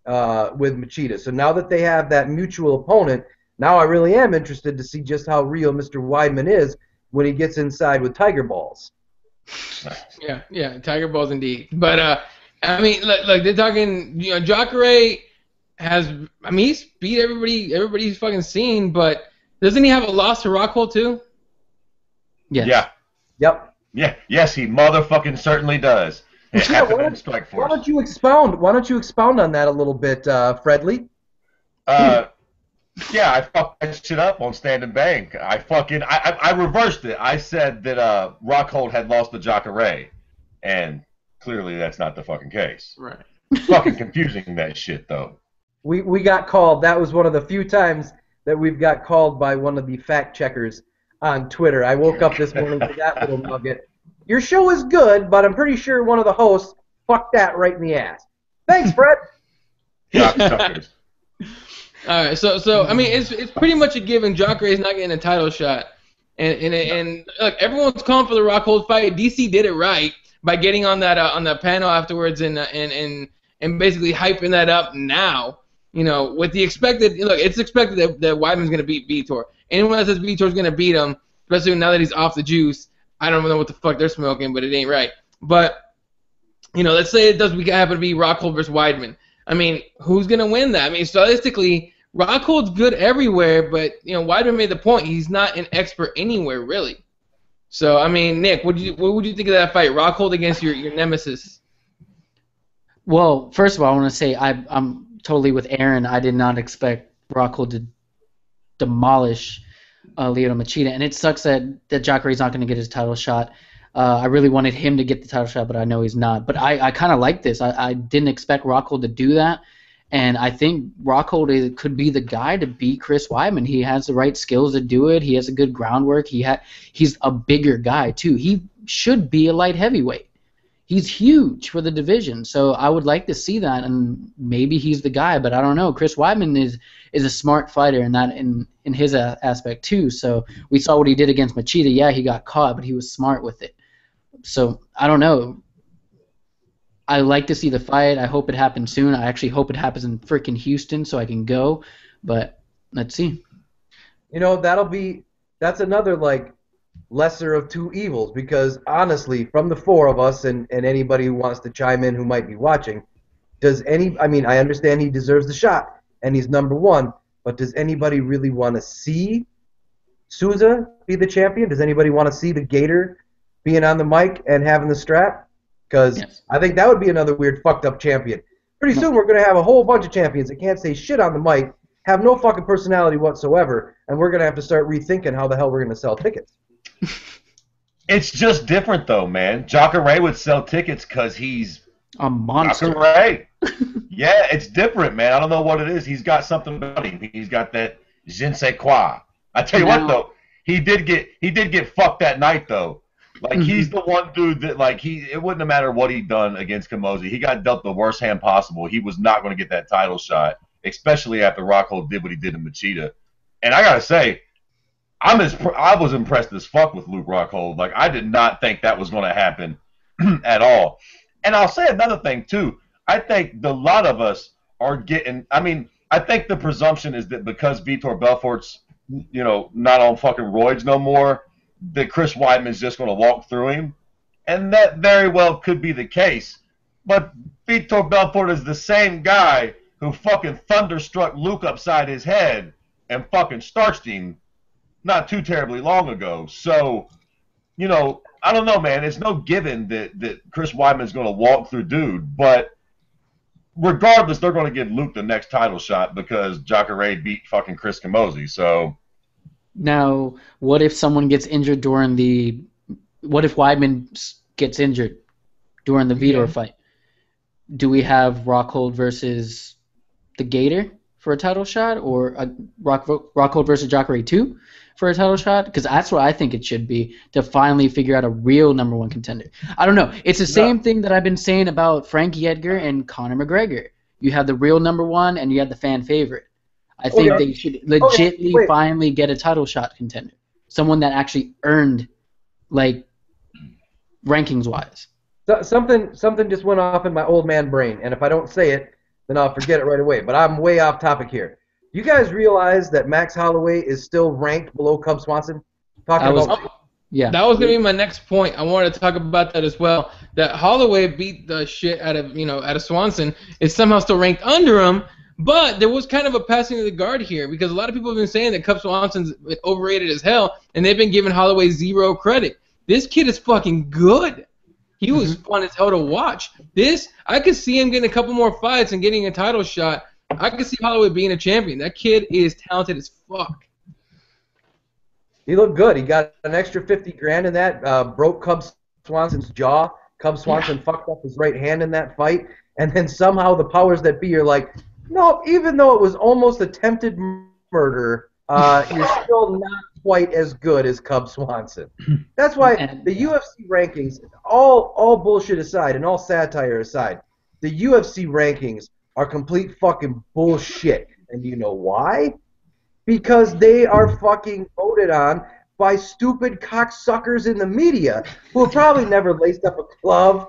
with Machida. So now that they have that mutual opponent, now I really am interested to see just how real Mr. Weidman is when he gets inside with Tiger Balls. Yeah, Tiger Balls indeed. But I mean, look, they're talking. Jacare has. I mean, he's beat everybody's fucking seen, but doesn't he have a loss to Rockhold too? Yes. Yeah. Yep. Yeah. Yes, he motherfucking certainly does. It Yeah, happened in Strike Force. Why don't you expound on that a little bit, Fredley? Yeah, I fucked that shit up on Stand and Bang. I reversed it. I said that Rockhold had lost to Jacare, and clearly that's not the fucking case. Right. Fucking confusing that shit though. We got called. That was one of the few times that we've got called by one of the fact checkers on Twitter. I woke up this morning to that little nugget. Your show is good, but I'm pretty sure one of the hosts fucked that right in the ass. Thanks, Fred. Cocksuckers. All right, so I mean, it's pretty much a given. Jacare is not getting a title shot, and look, everyone's calling for the Rockhold fight. DC did it right by getting on that panel afterwards and basically hyping that up now. With the expected it's expected that Weidman's going to beat Vitor. Anyone that says Vitor's going to beat him, especially now that he's off the juice, I don't know what the fuck they're smoking, but it ain't right. But let's say it does happen to be Rockhold versus Weidman. I mean, who's going to win that? I mean, stylistically, Rockhold's good everywhere, but Weidman made the point he's not an expert anywhere really. So I mean, Nick, what would you think of that fight, Rockhold against your nemesis? Well, first of all, I want to say I'm totally with Aaron. I did not expect Rockhold to demolish Lyoto Machida, and it sucks that Jacare's not going to get his title shot. I really wanted him to get the title shot, but I know he's not. But I kind of like this. I didn't expect Rockhold to do that. And I think Rockhold could be the guy to beat Chris Weidman. He has the right skills to do it. He has a good groundwork. He's a bigger guy, too. He should be a light heavyweight. He's huge for the division. So I would like to see that, and maybe he's the guy, but I don't know. Chris Weidman is a smart fighter in his aspect, too. So we saw what he did against Machida. Yeah, he got caught, but he was smart with it. So I don't know. I like to see the fight. I hope it happens soon. I actually hope it happens in freaking Houston so I can go. But let's see. That's another lesser of two evils, because honestly, from the four of us and anybody who wants to chime in who might be watching, I understand he deserves the shot and he's number one, but does anybody really want to see Souza be the champion? Does anybody want to see the Gator being on the mic and having the strap? Because yes. I think that would be another weird fucked up champion. Pretty soon we're going to have a whole bunch of champions that can't say shit on the mic, have no fucking personality whatsoever, and we're going to have to start rethinking how the hell we're going to sell tickets. It's just different though, man. Jacare would sell tickets because he's a monster. Jacare. Yeah, it's different, man. I don't know what it is. He's got something about him. He's got that je ne sais quoi. I tell you what though, he did get fucked that night though. He's the one dude that it wouldn't have mattered what he'd done against Camozzi. He got dealt the worst hand possible. He was not going to get that title shot, especially after Rockhold did what he did in Machida. And I gotta say, I was impressed as fuck with Luke Rockhold. I did not think that was going to happen at all. And I'll say another thing too. I think a lot of us are getting. I mean, I think the presumption is that because Vitor Belfort's not on fucking roids no more, that Chris Weidman's just going to walk through him, and that very well could be the case. But Vitor Belfort is the same guy who fucking thunderstruck Luke upside his head and fucking starched him not too terribly long ago. So, I don't know, man. It's no given that Chris Weidman's going to walk through dude, but regardless, they're going to give Luke the next title shot because Jacare beat fucking Chris Camozzi. So. Now, what if someone gets injured what if Weidman gets injured during the Vitor fight? Do we have Rockhold versus the Gator for a title shot, or Rockhold versus Jacare 2 for a title shot? Because that's what I think it should be, to finally figure out a real number one contender. I don't know. It's the same thing that I've been saying about Frankie Edgar and Conor McGregor. You have the real number one, and you have the fan favorite. I think they should legitimately finally get a title shot contender. Someone that actually earned, rankings-wise. Something just went off in my old man brain, and if I don't say it, then I'll forget it right away. But I'm way off topic here. You guys realize that Max Holloway is still ranked below Cub Swanson? Yeah. That was gonna be my next point. I wanted to talk about that as well. That Holloway beat the shit out of Swanson is somehow still ranked under him, but there was kind of a passing of the guard here because a lot of people have been saying that Cub Swanson's overrated as hell, and they've been giving Holloway zero credit. This kid is fucking good. He was fun as hell to watch. I could see him getting a couple more fights and getting a title shot. I could see Holloway being a champion. That kid is talented as fuck. He looked good. He got an extra 50 grand in that. Broke Cub Swanson's jaw. Cub Swanson fucked up his right hand in that fight. And then somehow the powers that be are like, no, even though it was almost attempted murder, you're still not quite as good as Cub Swanson. That's why the UFC rankings, all bullshit aside and all satire aside, the UFC rankings are complete fucking bullshit. And you know why? Because they are fucking voted on by stupid cocksuckers in the media who have probably never laced up a glove,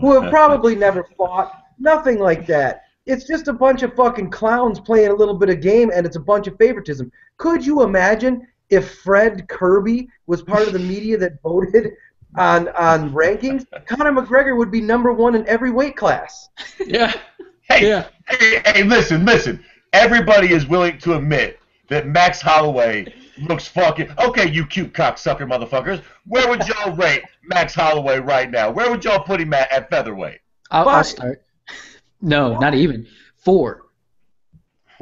who have probably never fought, nothing like that. It's just a bunch of fucking clowns playing a little bit of game, and it's a bunch of favoritism. Could you imagine if Fred Kirby was part of the media that voted on rankings? Conor McGregor would be #1 in every weight class. Yeah. Hey, listen. Everybody is willing to admit that Max Holloway looks fucking... Okay, you cute cocksucker motherfuckers. Where would y'all rate Max Holloway right now? Where would y'all put him at featherweight? I'll start. No, not even. 4.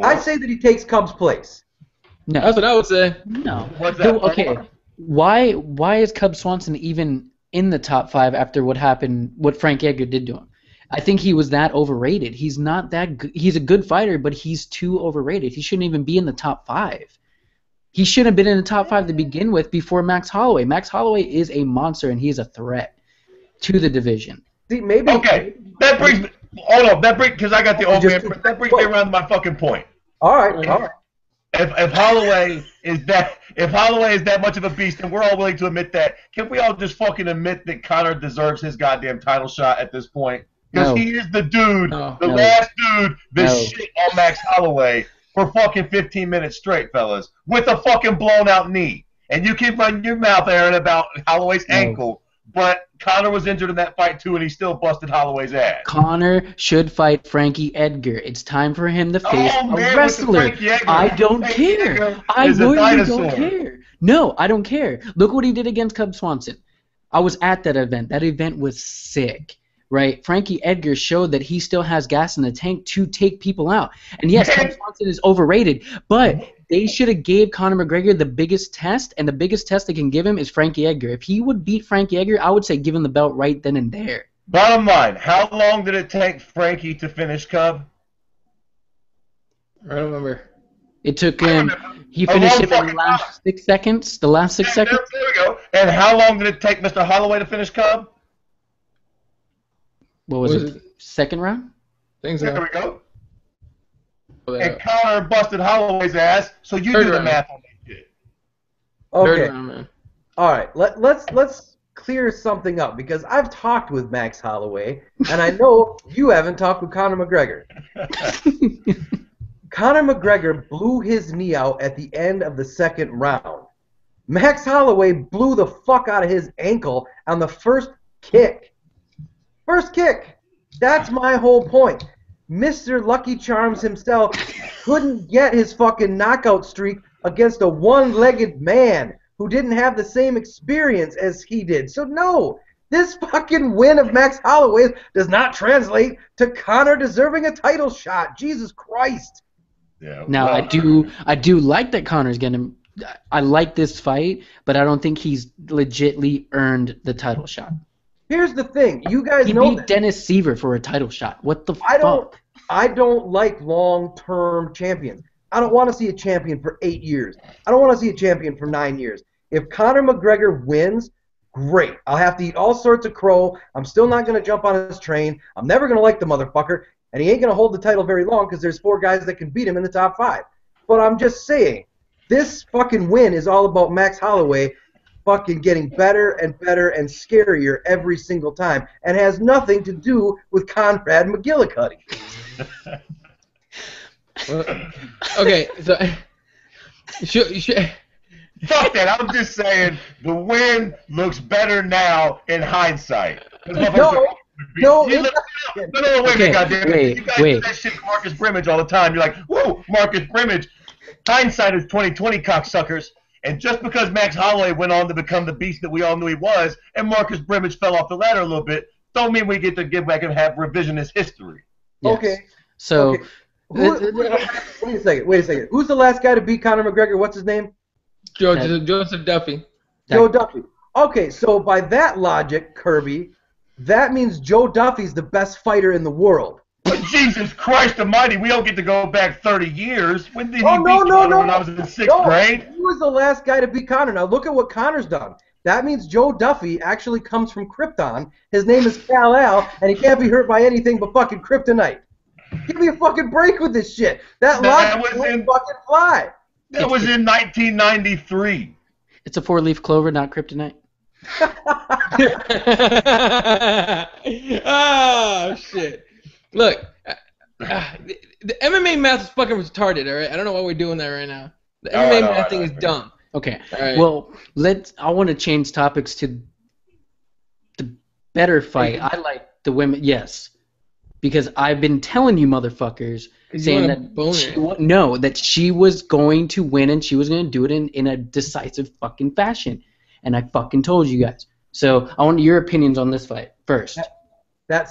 I'd say that he takes Cub's place. No. That's what I would say. No. What's that? Okay. Why is Cub Swanson even in the top 5 after what happened, what Frank Edgar did to him? I think he was that overrated. He's not that good. He's a good fighter, but he's too overrated. He shouldn't even be in the top 5. He shouldn't have been in the top 5 to begin with before Max Holloway. Max Holloway is a monster, and he is a threat to the division. See, maybe... Okay, that brings me... Hold on, because I got the old man. That brings me around to my fucking point. All right. If Holloway is that much of a beast, and we're all willing to admit that, can we all just fucking admit that Conor deserves his goddamn title shot at this point? Because he is the dude, last dude that shit on Max Holloway for fucking 15 minutes straight, fellas, with a fucking blown out knee. And you keep running your mouth, Aaron, about Holloway's ankle, but Conor was injured in that fight too, and he still busted Holloway's ass. Conor should fight Frankie Edgar. It's time for him to face a wrestler. I don't care. I really don't care. No, I don't care. Look what he did against Cub Swanson. I was at that event. That event was sick. Right, Frankie Edgar showed that he still has gas in the tank to take people out. And yes, Cub Swanson is overrated, but they should have gave Conor McGregor the biggest test, and the biggest test they can give him is Frankie Edgar. If he would beat Frankie Edgar, I would say give him the belt right then and there. Bottom line, how long did it take Frankie to finish Cub? I don't remember. It took him. He finished it in the last 6 seconds. The last 6 seconds. There we go. And how long did it take Mr. Holloway to finish Cub? What was it? Second round? There we go. And Conor busted Holloway's ass, so you do the math on that shit. Okay. All right. Let's clear something up, because I've talked with Max Holloway, and I know you haven't talked with Conor McGregor. Conor McGregor blew his knee out at the end of the 2nd round. Max Holloway blew the fuck out of his ankle on the first kick. First kick. That's my whole point. Mr. Lucky Charms himself couldn't get his fucking knockout streak against a one-legged man who didn't have the same experience as he did. So no, this fucking win of Max Holloway does not translate to Conor deserving a title shot. Jesus Christ. Yeah. Now I do like that Conor's getting. I like this fight, but I don't think he's legitly earned the title shot. Here's the thing, you guys he know beat Dennis Seaver for a title shot. What the fuck? I don't like long-term champions. I don't want to see a champion for 8 years. I don't want to see a champion for 9 years. If Conor McGregor wins, great. I'll have to eat all sorts of crow. I'm still not going to jump on his train. I'm never going to like the motherfucker, and he ain't going to hold the title very long because there's 4 guys that can beat him in the top 5. But I'm just saying, this fucking win is all about Max Holloway fucking getting better and better and scarier every single time, and has nothing to do with Conrad McGillicuddy. Okay, so Fuck that. I'm just saying the win looks better now in hindsight. No, wait a minute, goddamn. You guys do that shit to Marcus Brimage all the time. You're like, whoa, Marcus Brimage. Hindsight is 20/20, cocksuckers. And just because Max Holloway went on to become the beast that we all knew he was, and Marcus Brimage fell off the ladder a little bit, don't mean we get to get back and have revisionist history. Yes. Okay. So, okay. Wait a second. Who's the last guy to beat Conor McGregor? What's his name? Joseph Duffy. Joe Duffy. Okay, so by that logic, Kirby, that means Joe Duffy's the best fighter in the world. But Jesus Christ Almighty, we don't get to go back 30 years. When did he beat no, Conor when I was in sixth grade? He was the last guy to beat Conor. Now look at what Conor's done. That means Joe Duffy actually comes from Krypton. His name is Kal-El, and he can't be hurt by anything but fucking kryptonite. Give me a fucking break with this shit. That logic wouldn't fucking fly. That was in 1993. It's a 4-leaf clover, not kryptonite. Oh shit! Look, the MMA math is fucking retarded. All right, I don't know why we're doing that right now. The MMA math thing is dumb. Okay. Right. Well, I want to change topics to the better fight. I like the women. Yes, because I've been telling you motherfuckers saying that she was going to win and she was going to do it in a decisive fucking fashion, and I fucking told you guys. So I want your opinions on this fight first. That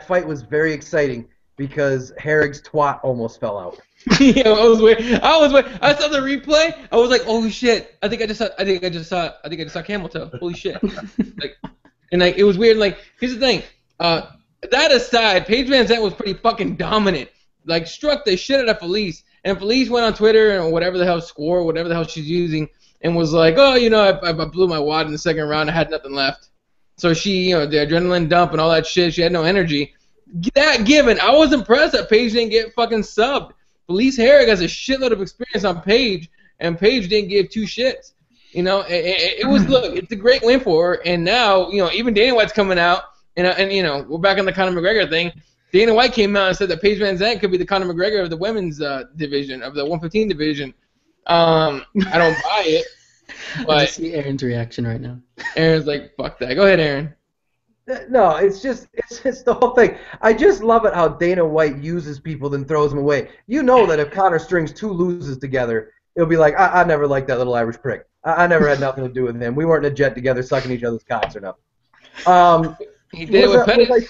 fight was very exciting because Herrig's twat almost fell out. Yeah, I was waiting. I saw the replay. I was like, "Oh shit! I think I just saw camel toe. Holy shit!" It was weird. Like, here's the thing. That aside, Paige Van Zandt was pretty fucking dominant. Like, struck the shit out of Felice, and Felice went on Twitter and whatever the hell she's using, and was like, "Oh, I blew my wad in the second round. I had nothing left." So she, the adrenaline dump and all that shit. She had no energy. That given, I was impressed that Paige didn't get fucking subbed. Felice Herrig has a shitload of experience on Paige, and Paige didn't give two shits. It was, look, it's a great win for her, and now, even Dana White's coming out, and we're back on the Conor McGregor thing. Dana White came out and said that Paige Van Zandt could be the Conor McGregor of the women's division, of the 115 division. I don't buy it. But I just see Aaron's reaction right now. Aaron's like, fuck that. Go ahead, Aaron. No, it's the whole thing. I just love it how Dana White uses people then throws them away. You know that if Conor strings two loses together, it'll be like, I never liked that little Irish prick. I never had nothing to do with him. We weren't in a jet together sucking each other's cocks or nothing. He did it with Pettis.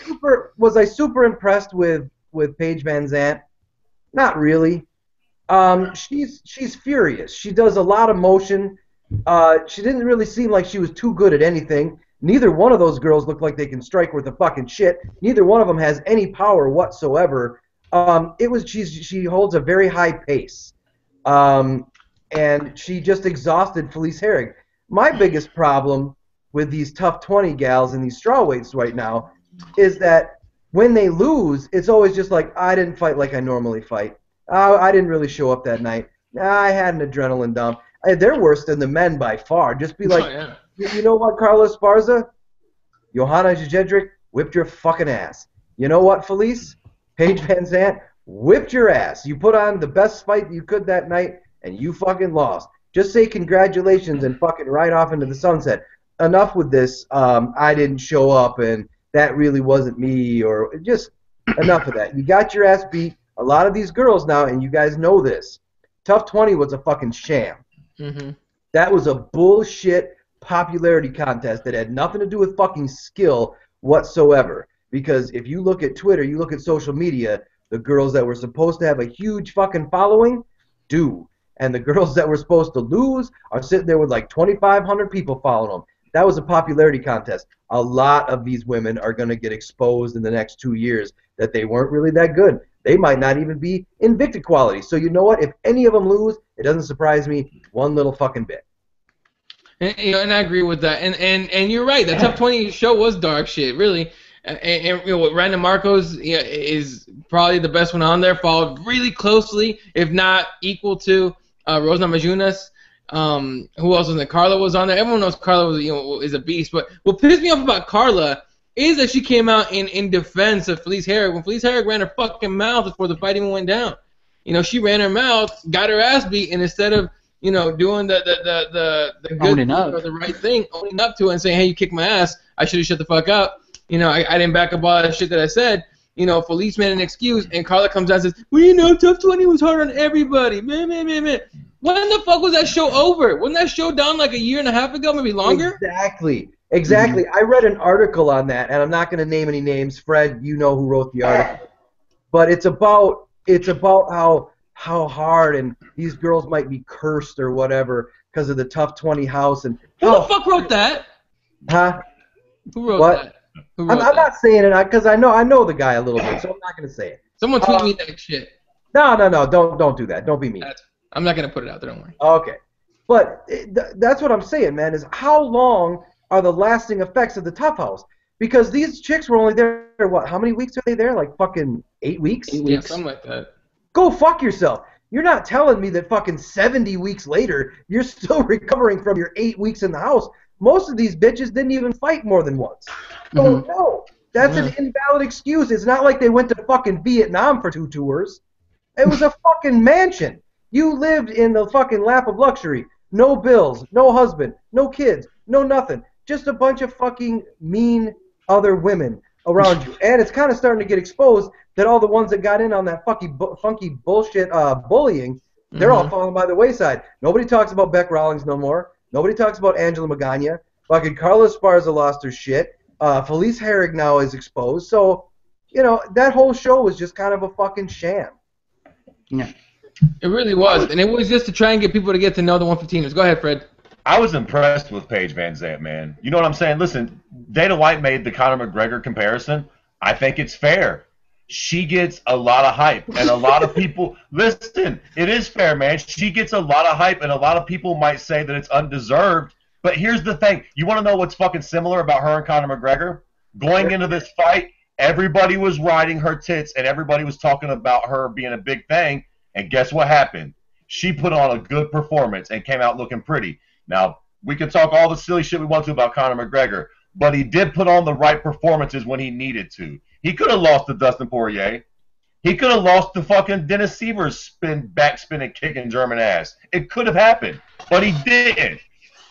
Was I super impressed with Paige Van Zandt? Not really. She's furious. She does a lot of motion. She didn't really seem like she was too good at anything. Neither one of those girls look like they can strike worth a fucking shit. Neither one of them has any power whatsoever. She holds a very high pace. And she just exhausted Felice Herrig. My biggest problem with these tough 20 gals and these strawweights right now is that when they lose, it's always just like, I didn't fight like I normally fight. I didn't really show up that night. I had an adrenaline dump. They're worse than the men by far. Just be like, You know what, Carlos Esparza? Johanna Jędrzejczyk whipped your fucking ass. You know what, Felice? Paige Van Zandt whipped your ass. You put on the best fight you could that night, and you fucking lost. Just say congratulations and fucking ride off into the sunset. Enough with this, I didn't show up, and that really wasn't me, or just enough of that. You got your ass beat. A lot of these girls now, and you guys know this, Tough 20 was a fucking sham. Mm-hmm. That was a bullshit popularity contest that had nothing to do with fucking skill whatsoever. Because if you look at Twitter, you look at social media, the girls that were supposed to have a huge fucking following do. And the girls that were supposed to lose are sitting there with like 2,500 people following them. That was a popularity contest. A lot of these women are going to get exposed in the next 2 years that they weren't really that good. They might not even be Invicta quality. So you know what? If any of them lose, it doesn't surprise me one little fucking bit. And I agree with that. And you're right. The Top 20 show was dark shit, really. And Random Marcos is probably the best one on there, followed really closely, if not equal to Rose Namajunas. Who else was there? Carla was on there. Everyone knows Carla was, is a beast. But what pissed me off about Carla is that she came out in defense of Felice Herrig when Felice Herrig ran her fucking mouth before the fight even went down. She ran her mouth, got her ass beat, and instead of doing the good Owning thing up. or the right thing, owning up to it and saying, hey, you kicked my ass. I should have shut the fuck up. I didn't back up all that shit that I said. Felice made an excuse, and Carla comes out and says, well, Tough 20 was hard on everybody. Man. When the fuck was that show over? Wasn't that show done like a year and a half ago, maybe longer? Exactly. I read an article on that, and I'm not going to name any names. Fred, you know who wrote the article. But it's about how hard and these girls might be cursed or whatever because of the Tough 20 house. And who the fuck wrote that? Huh? Who wrote what? that? Who wrote I'm not saying it because I know the guy a little bit, so I'm not going to say it. Someone tweet me that shit. No, don't do that. Don't be mean. I'm not going to put it out there, don't worry. Okay. But that's what I'm saying, man, is how long are the lasting effects of the Tough House? Because these chicks were only there, what, how many weeks are they there? Like fucking 8 weeks? 8 weeks. Yeah, something like that. Go fuck yourself. You're not telling me that fucking 70 weeks later, you're still recovering from your 8 weeks in the house. Most of these bitches didn't even fight more than once. So, no, that's an invalid excuse. It's not like they went to fucking Vietnam for 2 tours. It was a fucking mansion. You lived in the fucking lap of luxury. No bills, no husband, no kids, no nothing. Just a bunch of fucking mean other women around you. And it's kind of starting to get exposed that all the ones that got in on that funky bullshit bullying, they're all falling by the wayside. Nobody talks about Beck Rawlings no more. Nobody talks about Angela Magana. Fucking Carla Esparza lost her shit. Felice Herrig now is exposed. So, that whole show was just kind of a fucking sham. Yeah. It really was. And it was just to try and get people to get to know the 115ers. Go ahead, Fred. I was impressed with Paige Van Zandt, man. You know what I'm saying? Listen, Dana White made the Conor McGregor comparison. I think it's fair. She gets a lot of hype, and a lot of people – listen, it is fair, man. She gets a lot of hype, and a lot of people might say that it's undeserved. But here's the thing. You want to know what's fucking similar about her and Conor McGregor? Going into this fight, everybody was riding her tits, and everybody was talking about her being a big thing. And guess what happened? She put on a good performance and came out looking pretty. Now, we can talk all the silly shit we want to about Conor McGregor, but he did put on the right performances when he needed to. He could have lost to Dustin Poirier. He could have lost to fucking Dennis Siver's backspinning, kicking German ass. It could have happened, but he didn't.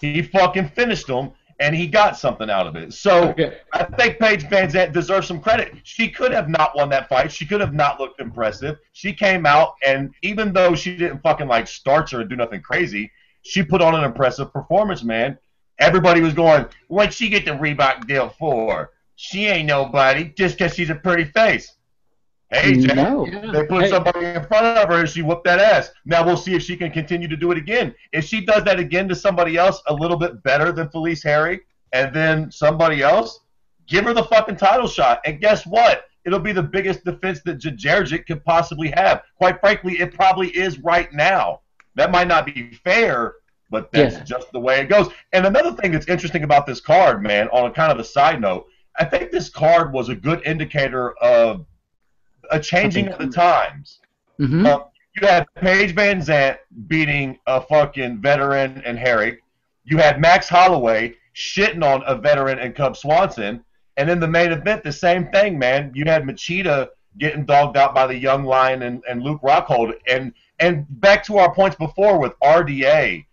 He fucking finished him, and he got something out of it. So I think Paige Van Zandt deserves some credit. She could have not won that fight. She could have not looked impressive. She came out, and even though she didn't fucking like starch her and do nothing crazy, she put on an impressive performance, man. Everybody was going, what'd she get the Reebok deal for? She ain't nobody just because she's a pretty face. Hey, Jack, they put somebody in front of her and she whooped that ass. Now we'll see if she can continue to do it again. If she does that again to somebody else a little bit better than Felice Herrig and then somebody else, give her the fucking title shot. And guess what? It'll be the biggest defense that Djerdjic could possibly have. Quite frankly, it probably is right now. That might not be fair, but that's just the way it goes. And another thing that's interesting about this card, man, on a kind of a side note, I think this card was a good indicator of a changing of the times. You had Paige Van Zandt beating a fucking veteran and Herrig. You had Max Holloway shitting on a veteran and Cub Swanson. And in the main event, the same thing, man. You had Machida getting dogged out by the young lion and Luke Rockhold. And back to our points before with RDA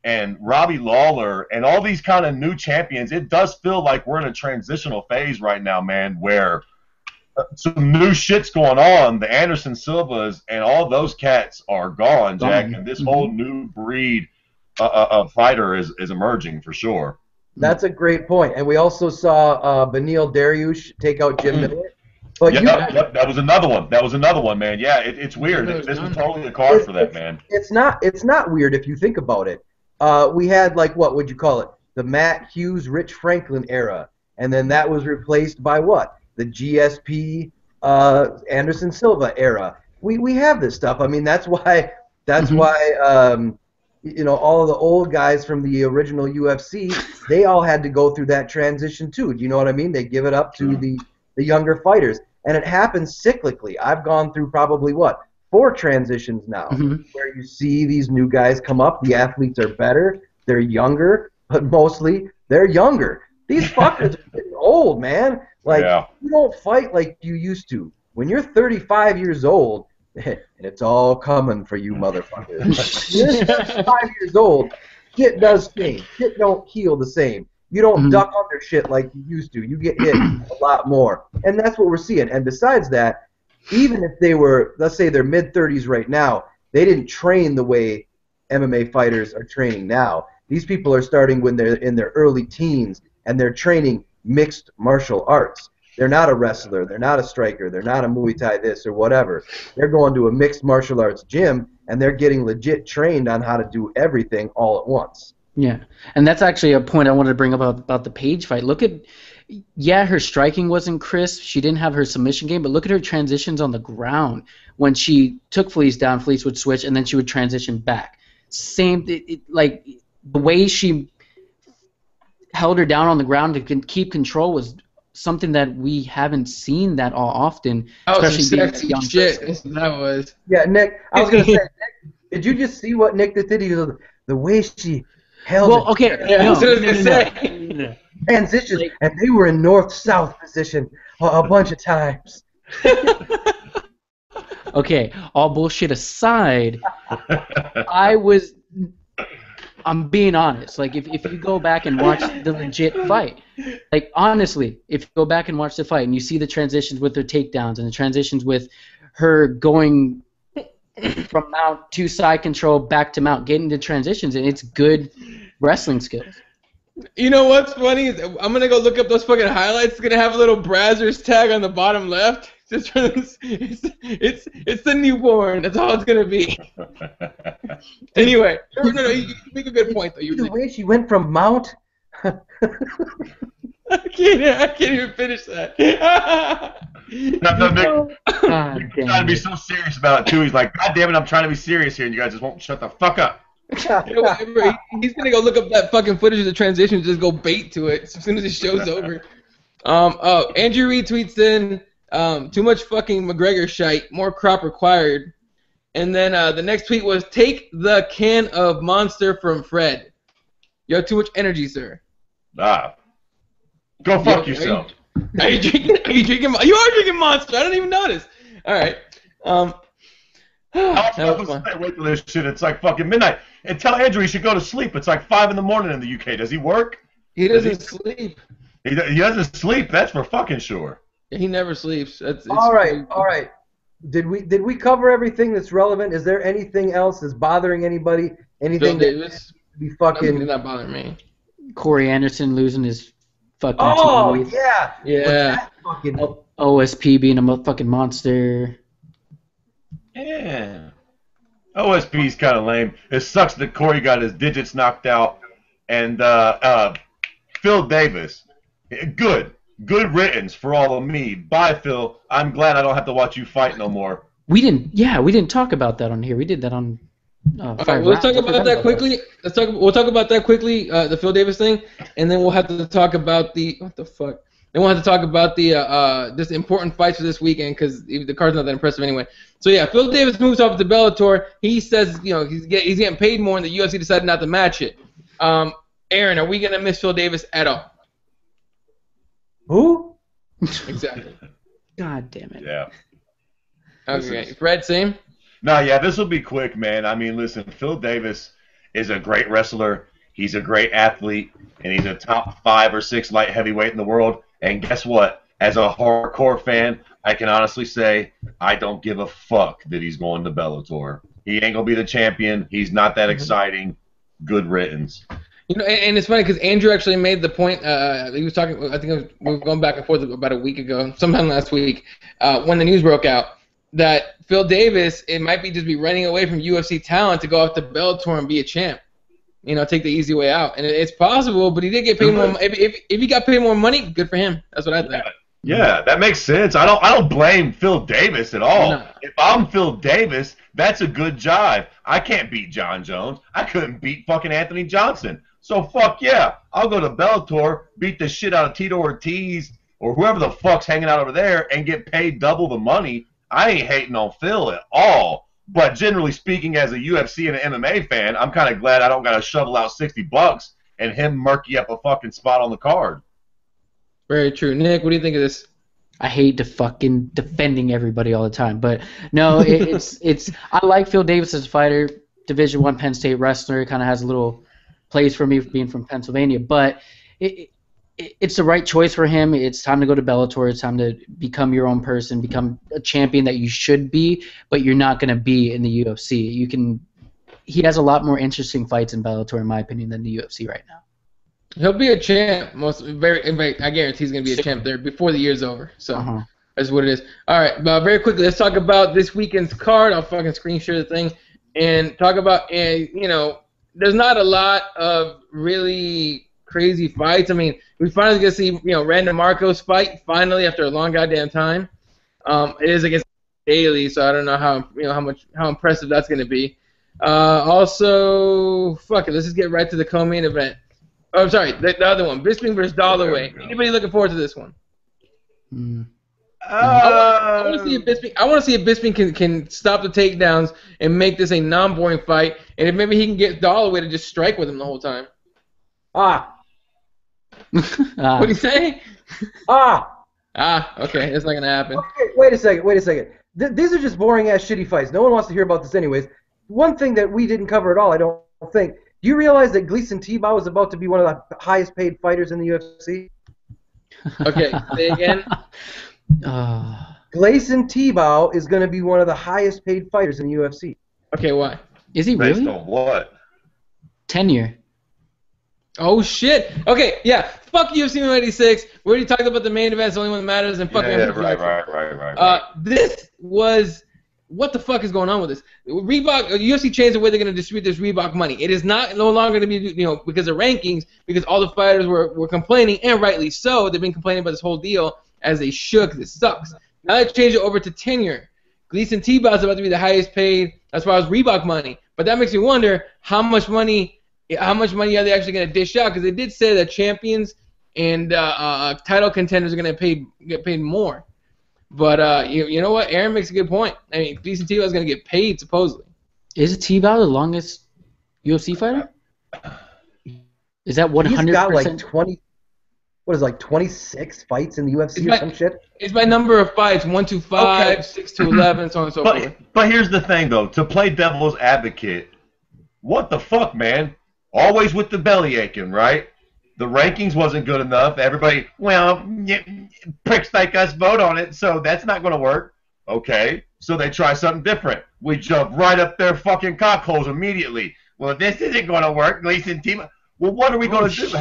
and Robbie Lawler and all these kind of new champions, it does feel like we're in a transitional phase right now, man, where some new shit's going on. The Anderson Silvas and all those cats are gone, Jack, and this whole new breed of fighter is emerging for sure. That's a great point. And we also saw Beneil Dariush take out Jim Miller. But that was another one. That was another one, man. Yeah, it's weird. This was totally a card for that, man. It's not weird if you think about it. We had, like, what would you call it? The Matt Hughes, Rich Franklin era. And then that was replaced by what? The GSP Anderson Silva era. We have this stuff. I mean, that's why all of the old guys from the original UFC, they all had to go through that transition too. Do you know what I mean? They give it up to the younger fighters. And it happens cyclically. I've gone through probably, 4 transitions now, where you see these new guys come up. The athletes are better. They're younger, but mostly they're younger. These fuckers are getting old, man. Like, you don't fight like you used to. When you're 35 years old, And it's all coming for you, motherfuckers. You're 5 years old. Shit does change. Shit don't heal the same. You don't duck under shit like you used to. You get hit a lot more. And that's what we're seeing. And besides that, even if they were, let's say they're mid-30s right now, they didn't train the way MMA fighters are training now. These people are starting when they're in their early teens, and they're training mixed martial arts. They're not a wrestler. They're not a striker. They're not a Muay Thai this or whatever. They're going to a mixed martial arts gym, and they're getting legit trained on how to do everything all at once. Yeah, and that's actually a point I wanted to bring up about the Paige fight. Look at, yeah, her striking wasn't crisp. She didn't have her submission game, but look at her transitions on the ground. When she took Felice down, Felice would switch, and then she would transition back. Same, like the way she held her down on the ground to keep control was something that we haven't seen that all often, especially being a young shit. person. That was. Yeah, Nick, I was going to say, Nick, did you just see what Nick did? The way she held Well, okay, Yeah, that's what I was gonna say. no. transitions, and they were in north-south position a bunch of times. Okay, all bullshit aside, I'm being honest. Like, if you go back and watch the legit fight, like, honestly, if you go back and watch the fight and you see the transitions with her takedowns and the transitions with her going from mount to side control back to mount, getting the transitions, and it's good wrestling skills. You know what's funny? I'm gonna go look up those fucking highlights. It's gonna have a little Brazzers tag on the bottom left. Just for this, it's the newborn. That's all it's gonna be. Anyway, no, you make a good point though. The way she went from mount. I can't even finish that. No, Nick, God Nick's damn trying to be it. so serious about it too. He's like, God damn it, I'm trying to be serious here, and you guys just won't shut the fuck up. Whatever. He's gonna go look up that fucking footage of the transition and just go bait to it as soon as the show's over. Andrew Reed tweets in, too much fucking McGregor shite, more crop required. And then the next tweet was, take the can of Monster from Fred. You have too much energy, sir. Go fuck yourself. Are you drinking? You are drinking Monster. I didn't even notice. All right. How That was am I fun. supposed to wait till this shit? It's like fucking midnight. And tell Andrew he should go to sleep. It's like 5 in the morning in the UK. Does he work? He doesn't sleep. He doesn't sleep. That's for fucking sure. He never sleeps. It's All right. Did we cover everything that's relevant? Is there anything else that's bothering anybody? Bill Anything that Davis. be Nothing fucking? did not bother me. Corey Anderson losing his fucking Oh teeth. yeah. Yeah. That fucking. OSP being a fucking monster. Yeah. OSP's kind of lame. It sucks that Corey got his digits knocked out. And Phil Davis, good riddance for all of me. Bye, Phil. I'm glad I don't have to watch you fight no more. We didn't talk about that on here. We did that on All right, Five let's Rounds. talk I about forgot that quickly. We'll talk about that quickly, the Phil Davis thing, and then we'll have to talk about the what the fuck. Then we'll have to talk about the this important fights for this weekend because the card's not that impressive anyway. So yeah, Phil Davis moves off to Bellator. He says he's getting paid more, and the UFC decided not to match it. Aaron, are we gonna miss Phil Davis at all? Who? Exactly. God damn it. Yeah. Okay, Fred, same. No, yeah, this will be quick, man. I mean, listen, Phil Davis is a great wrestler. He's a great athlete, and he's a top 5 or 6 light heavyweight in the world. And guess what? As a hardcore fan, I can honestly say I don't give a fuck that he's going to Bellator. He ain't gonna be the champion. He's not that exciting. Good riddance. And it's funny because Andrew actually made the point. He was talking. I think we were going back and forth about a week ago, sometime last week, when the news broke out that Phil Davis might be running away from UFC talent to go out to Bellator and be a champ. Take the easy way out, and it's possible. But he did get paid more. If he got paid more money, good for him. That's what I think. Yeah, that makes sense. I don't blame Phil Davis at all. No. If I'm Phil Davis, that's a good jive. I can't beat John Jones. I couldn't beat fucking Anthony Johnson. So fuck yeah, I'll go to Bellator, beat the shit out of Tito Ortiz or whoever the fuck's hanging out over there, and get paid double the money. I ain't hating on Phil at all. But generally speaking, as a UFC and an MMA fan, I'm kind of glad I don't got to shovel out $60 and him murky up a fucking spot on the card. Very true. Nick, what do you think of this? I hate to fucking defending everybody all the time, but no, it's. I like Phil Davis as a fighter, Division I Penn State wrestler. Kind of has a little place for me being from Pennsylvania, but it's the right choice for him. It's time to go to Bellator. It's time to become your own person, become a champion that you should be, but you're not going to be in the UFC. You can. He has a lot more interesting fights in Bellator, in my opinion, than the UFC right now. He'll be a champ. I guarantee he's going to be a champ there before the year's over. So that's what it is. All right, but very quickly, let's talk about this weekend's card. I'll fucking screen share the thing and talk about. There's not a lot of really crazy fights. I mean, we finally get to see Randall Marcos fight finally after a long goddamn time. It is against Daly, so I don't know how impressive that's going to be. Also, fuck it, let's just get right to the co-main event. Oh, I'm sorry, the other one, Bisping versus Holloway. Anybody looking forward to this one? I want to see if Bisping can stop the takedowns and make this a non-boring fight, and if maybe he can get Holloway to just strike with him the whole time. What do you say? Okay, that's not gonna happen. Okay, wait a second. These are just boring ass shitty fights. No one wants to hear about this anyways. One thing that we didn't cover at all, I don't think. Do you realize that Gleison Tebow is about to be one of the highest paid fighters in the UFC? Okay, say again. Gleison Tebow is going to be one of the highest paid fighters in the UFC. Okay, why? Is he really? Based on what? Tenure. Oh shit. Okay, yeah. Fuck UFC 186. We already talked about the main event. It's the only one that matters. And fucking right. This was. What the fuck is going on with this? Reebok, UFC changed the way they're going to distribute this Reebok money. It is no longer going to be, because of rankings, because all the fighters were complaining, and rightly so. They've been complaining about this whole deal as they should, because it sucks. Now they changed it over to tenure. Gleison Tebow is about to be the highest paid as far as Reebok money. But that makes me wonder how much money are they actually going to dish out? Because they did say that champions and title contenders are going to get paid more. But you know what? Aaron makes a good point. I mean, Gleison Tebow is going to get paid, supposedly. Is Tebow the longest UFC fighter? Is that 100%? He's got like 26 fights in the UFC or some shit? It's by number of fights, 1 to 5, okay. 6 to 11, so on and so forth. But here's the thing, though. To play devil's advocate, what the fuck, man? Always with the belly aching, right? The rankings wasn't good enough. Everybody, pricks like us vote on it, so that's not going to work. Okay, so they try something different. We jump right up their fucking cockholes immediately. Well, this isn't going to work, Gleison Tebow. Well, what are we going to do?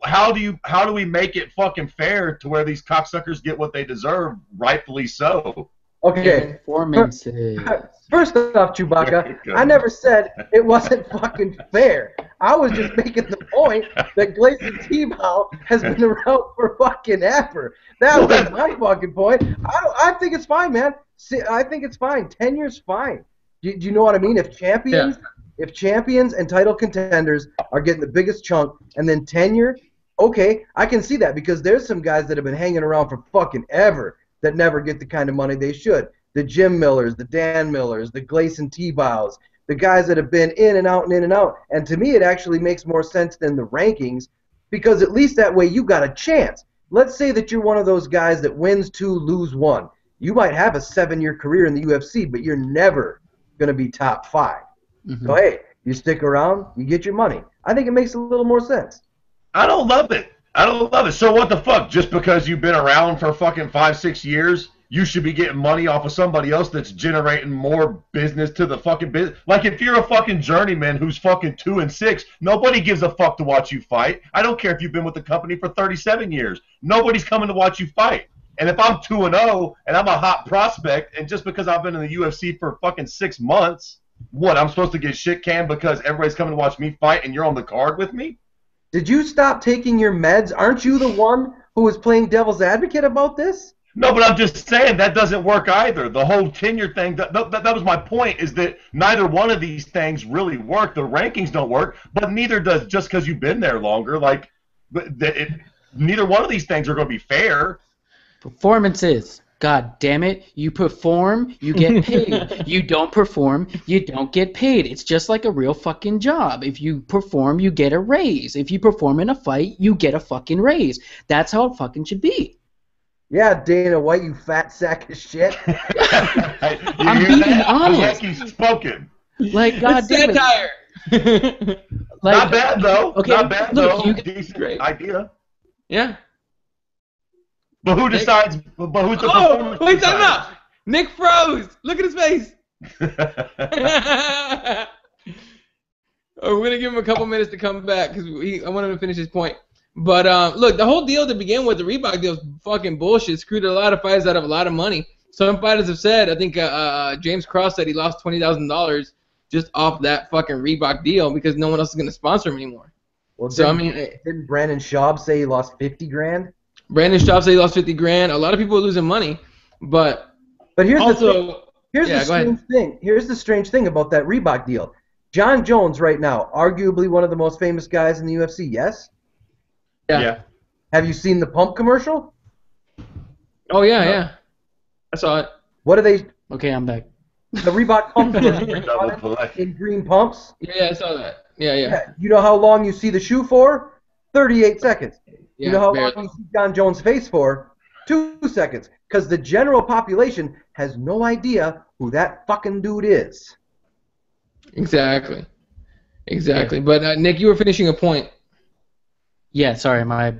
How do we make it fucking fair to where these cocksuckers get what they deserve, rightfully so? Okay. Performances. First off, Chewbacca, I never said it wasn't fucking fair. I was just making the point that Gleison Tebow has been around for fucking ever. That was my fucking point. I think it's fine, man. See, I think it's fine. Tenure's fine. Do you know what I mean? If champions and title contenders are getting the biggest chunk, and then tenure, okay, I can see that because there's some guys that have been hanging around for fucking ever that never get the kind of money they should. The Jim Millers, the Dan Millers, the Gleison Tebows, the guys that have been in and out and in and out. And to me, it actually makes more sense than the rankings because at least that way you got a chance. Let's say that you're one of those guys that wins 2, lose 1. You might have a 7-year career in the UFC, but you're never going to be top 5. Mm-hmm. So, hey, you stick around, you get your money. I think it makes a little more sense. I don't love it. So what the fuck? Just because you've been around for fucking 5-6 years, you should be getting money off of somebody else that's generating more business to the fucking business. Like if you're a fucking journeyman who's fucking 2-6, nobody gives a fuck to watch you fight. I don't care if you've been with the company for 37 years. Nobody's coming to watch you fight. And if I'm 2-0 and I'm a hot prospect, and just because I've been in the UFC for fucking 6 months, what, I'm supposed to get shit canned because everybody's coming to watch me fight and you're on the card with me? Did you stop taking your meds? Aren't you the one who was playing devil's advocate about this? No, but I'm just saying that doesn't work either. The whole tenure thing, that was my point, is that neither one of these things really work. The rankings don't work, but neither does just because you've been there longer. Like, neither one of these things are going to be fair. Performances. God damn it. You perform, you get paid. You don't perform, you don't get paid. It's just like a real fucking job. If you perform, you get a raise. If you perform in a fight, you get a fucking raise. That's how it fucking should be. Yeah, Dana White, you fat sack of shit. I'm being honest. He's spoken. Like, God damn it. Satire. Like, Not bad though. Okay, Not bad look, though. you Decent Great. idea. Yeah. But who decides? But who's the Oh, performance? wait, time out. Nick froze. Look at his face. We're gonna give him a couple minutes to come back because I want him to finish his point. But look, the whole deal to begin with, the Reebok deal, is fucking bullshit. Screwed a lot of fighters out of a lot of money. Some fighters have said, I think James Cross said he lost $20,000 just off that fucking Reebok deal because no one else is gonna sponsor him anymore. Well, So didn't Brandon Schaub say he lost 50 grand? Brandon Schaub said he lost 50 grand. A lot of people are losing money, but here's also, the strange thing. Here's the strange thing about that Reebok deal. John Jones right now, arguably one of the most famous guys in the UFC. Yes. Yeah. Have you seen the pump commercial? Oh yeah. I saw it. What are they? Okay, I'm back. The Reebok pump commercial in green pumps. Yeah, I saw that. Yeah. You know how long you see the shoe for? 38 seconds. Yeah, you know how barely. long you see John Jones' face for? 2 seconds. Because the general population has no idea who that fucking dude is. Exactly. But Nick, you were finishing a point. Yeah, sorry, I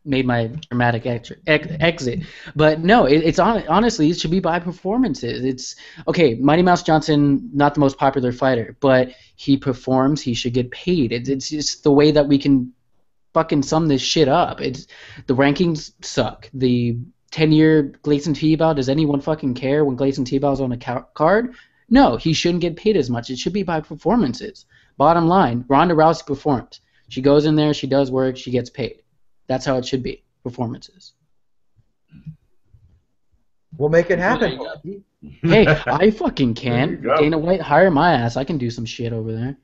made my dramatic exit. But no, it's honestly, it should be by performances. It's okay. Mighty Mouse Johnson, not the most popular fighter, but he performs. He should get paid. It's just the way that we can fucking sum this shit up. It's the rankings suck. The 10-year Gleison Tebow. Does anyone fucking care when Gleison Tebow's on a card? No, he shouldn't get paid as much. It should be by performances. Bottom line, Ronda Rousey performs. She goes in there, she does work, she gets paid. That's how it should be. Performances. We'll make it happen. Hey, I fucking can. Dana White, hire my ass. I can do some shit over there.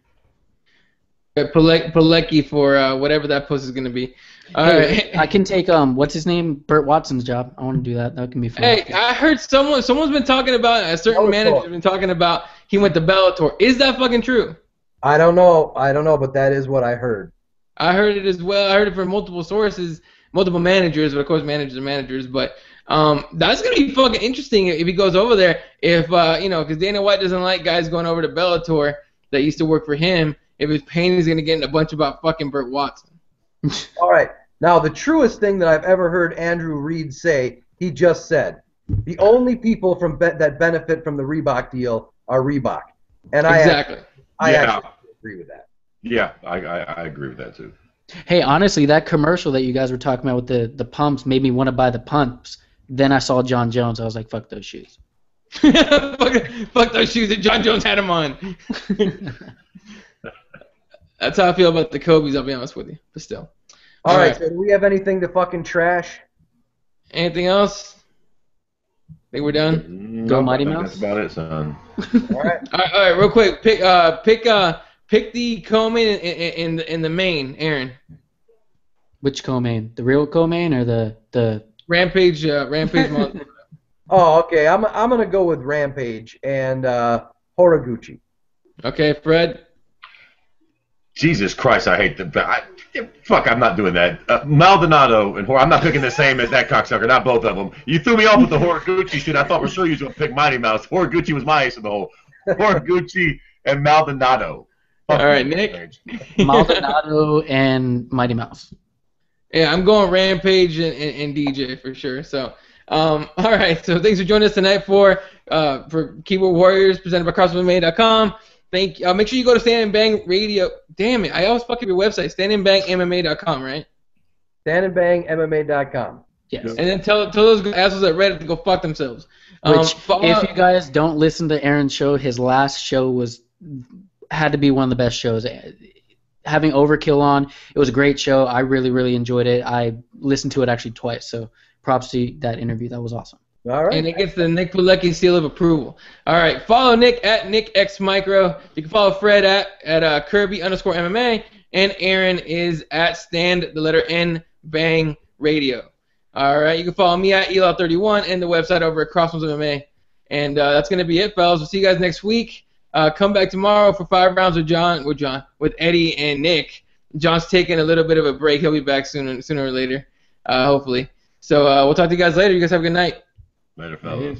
Pilecki for whatever that post is going to be. Hey, I can take what's his name, Burt Watson's job. I want to do that. That can be fun. Hey, I heard someone's been talking about a certain manager's been talking about he went to Bellator. Is that fucking true? I don't know, but that is what I heard. I heard it as well. I heard it from multiple sources, multiple managers, but of course managers are managers. But that's gonna be fucking interesting if he goes over there. If because Dana White doesn't like guys going over to Bellator that used to work for him. If his pain is gonna get in a bunch about fucking Burt Watson. All right. Now the truest thing that I've ever heard Andrew Reid say, he just said, the only people that benefit from the Reebok deal are Reebok, and I actually agree with that. Yeah, I agree with that too. Hey, honestly, that commercial that you guys were talking about with the pumps made me want to buy the pumps. Then I saw John Jones. I was like, fuck those shoes. fuck those shoes that John Jones had them on. That's how I feel about the Kobe's, I'll be honest with you. But still. All right, so do we have anything to fucking trash? Anything else? Think we're done? Go Mighty Mouse? That's about it, son. All right. All right, real quick. Pick the co-main in the main, Aaron. Which co-main? The real co-main or the Rampage monster. Oh, okay. I'm gonna go with Rampage and Horiguchi. Okay, Fred. Jesus Christ, I hate fuck, I'm not doing that. Maldonado and I'm not picking the same as that cocksucker, not both of them. You threw me off with the Horiguchi shit. I thought for sure you were going to pick Mighty Mouse. Horiguchi was my ace in the hole. Horiguchi and Maldonado. All right, Nick. Maldonado and Mighty Mouse. Yeah, I'm going Rampage and DJ for sure. So, all right. So thanks for joining us tonight for Keyboard Warriors presented by CrossFitMMA.com. Make sure you go to Stand and Bang Radio. Damn it, I always fuck up your website. StandandBangMMA.com, right? StandandBangMMA.com. Yes. And then tell those assholes at Reddit to go fuck themselves. Which, if you guys don't listen to Aaron's show, his last show had to be one of the best shows. Having Overkill on, it was a great show. I really, really enjoyed it. I listened to it actually twice, so props to that interview. That was awesome. All right. And it gets the Nick Pilecki seal of approval. All right. Follow Nick at NickXMicro. You can follow Fred at Kirby_MMA. And Aaron is at Stand, the letter N, Bang Radio. All right. You can follow me at Eli31 and the website over at Crossroads MMA. And that's going to be it, fellas. We'll see you guys next week. Come back tomorrow for 5 rounds with Eddie and Nick. John's taking a little bit of a break. He'll be back sooner or later, hopefully. So we'll talk to you guys later. You guys have a good night. Later, fellas.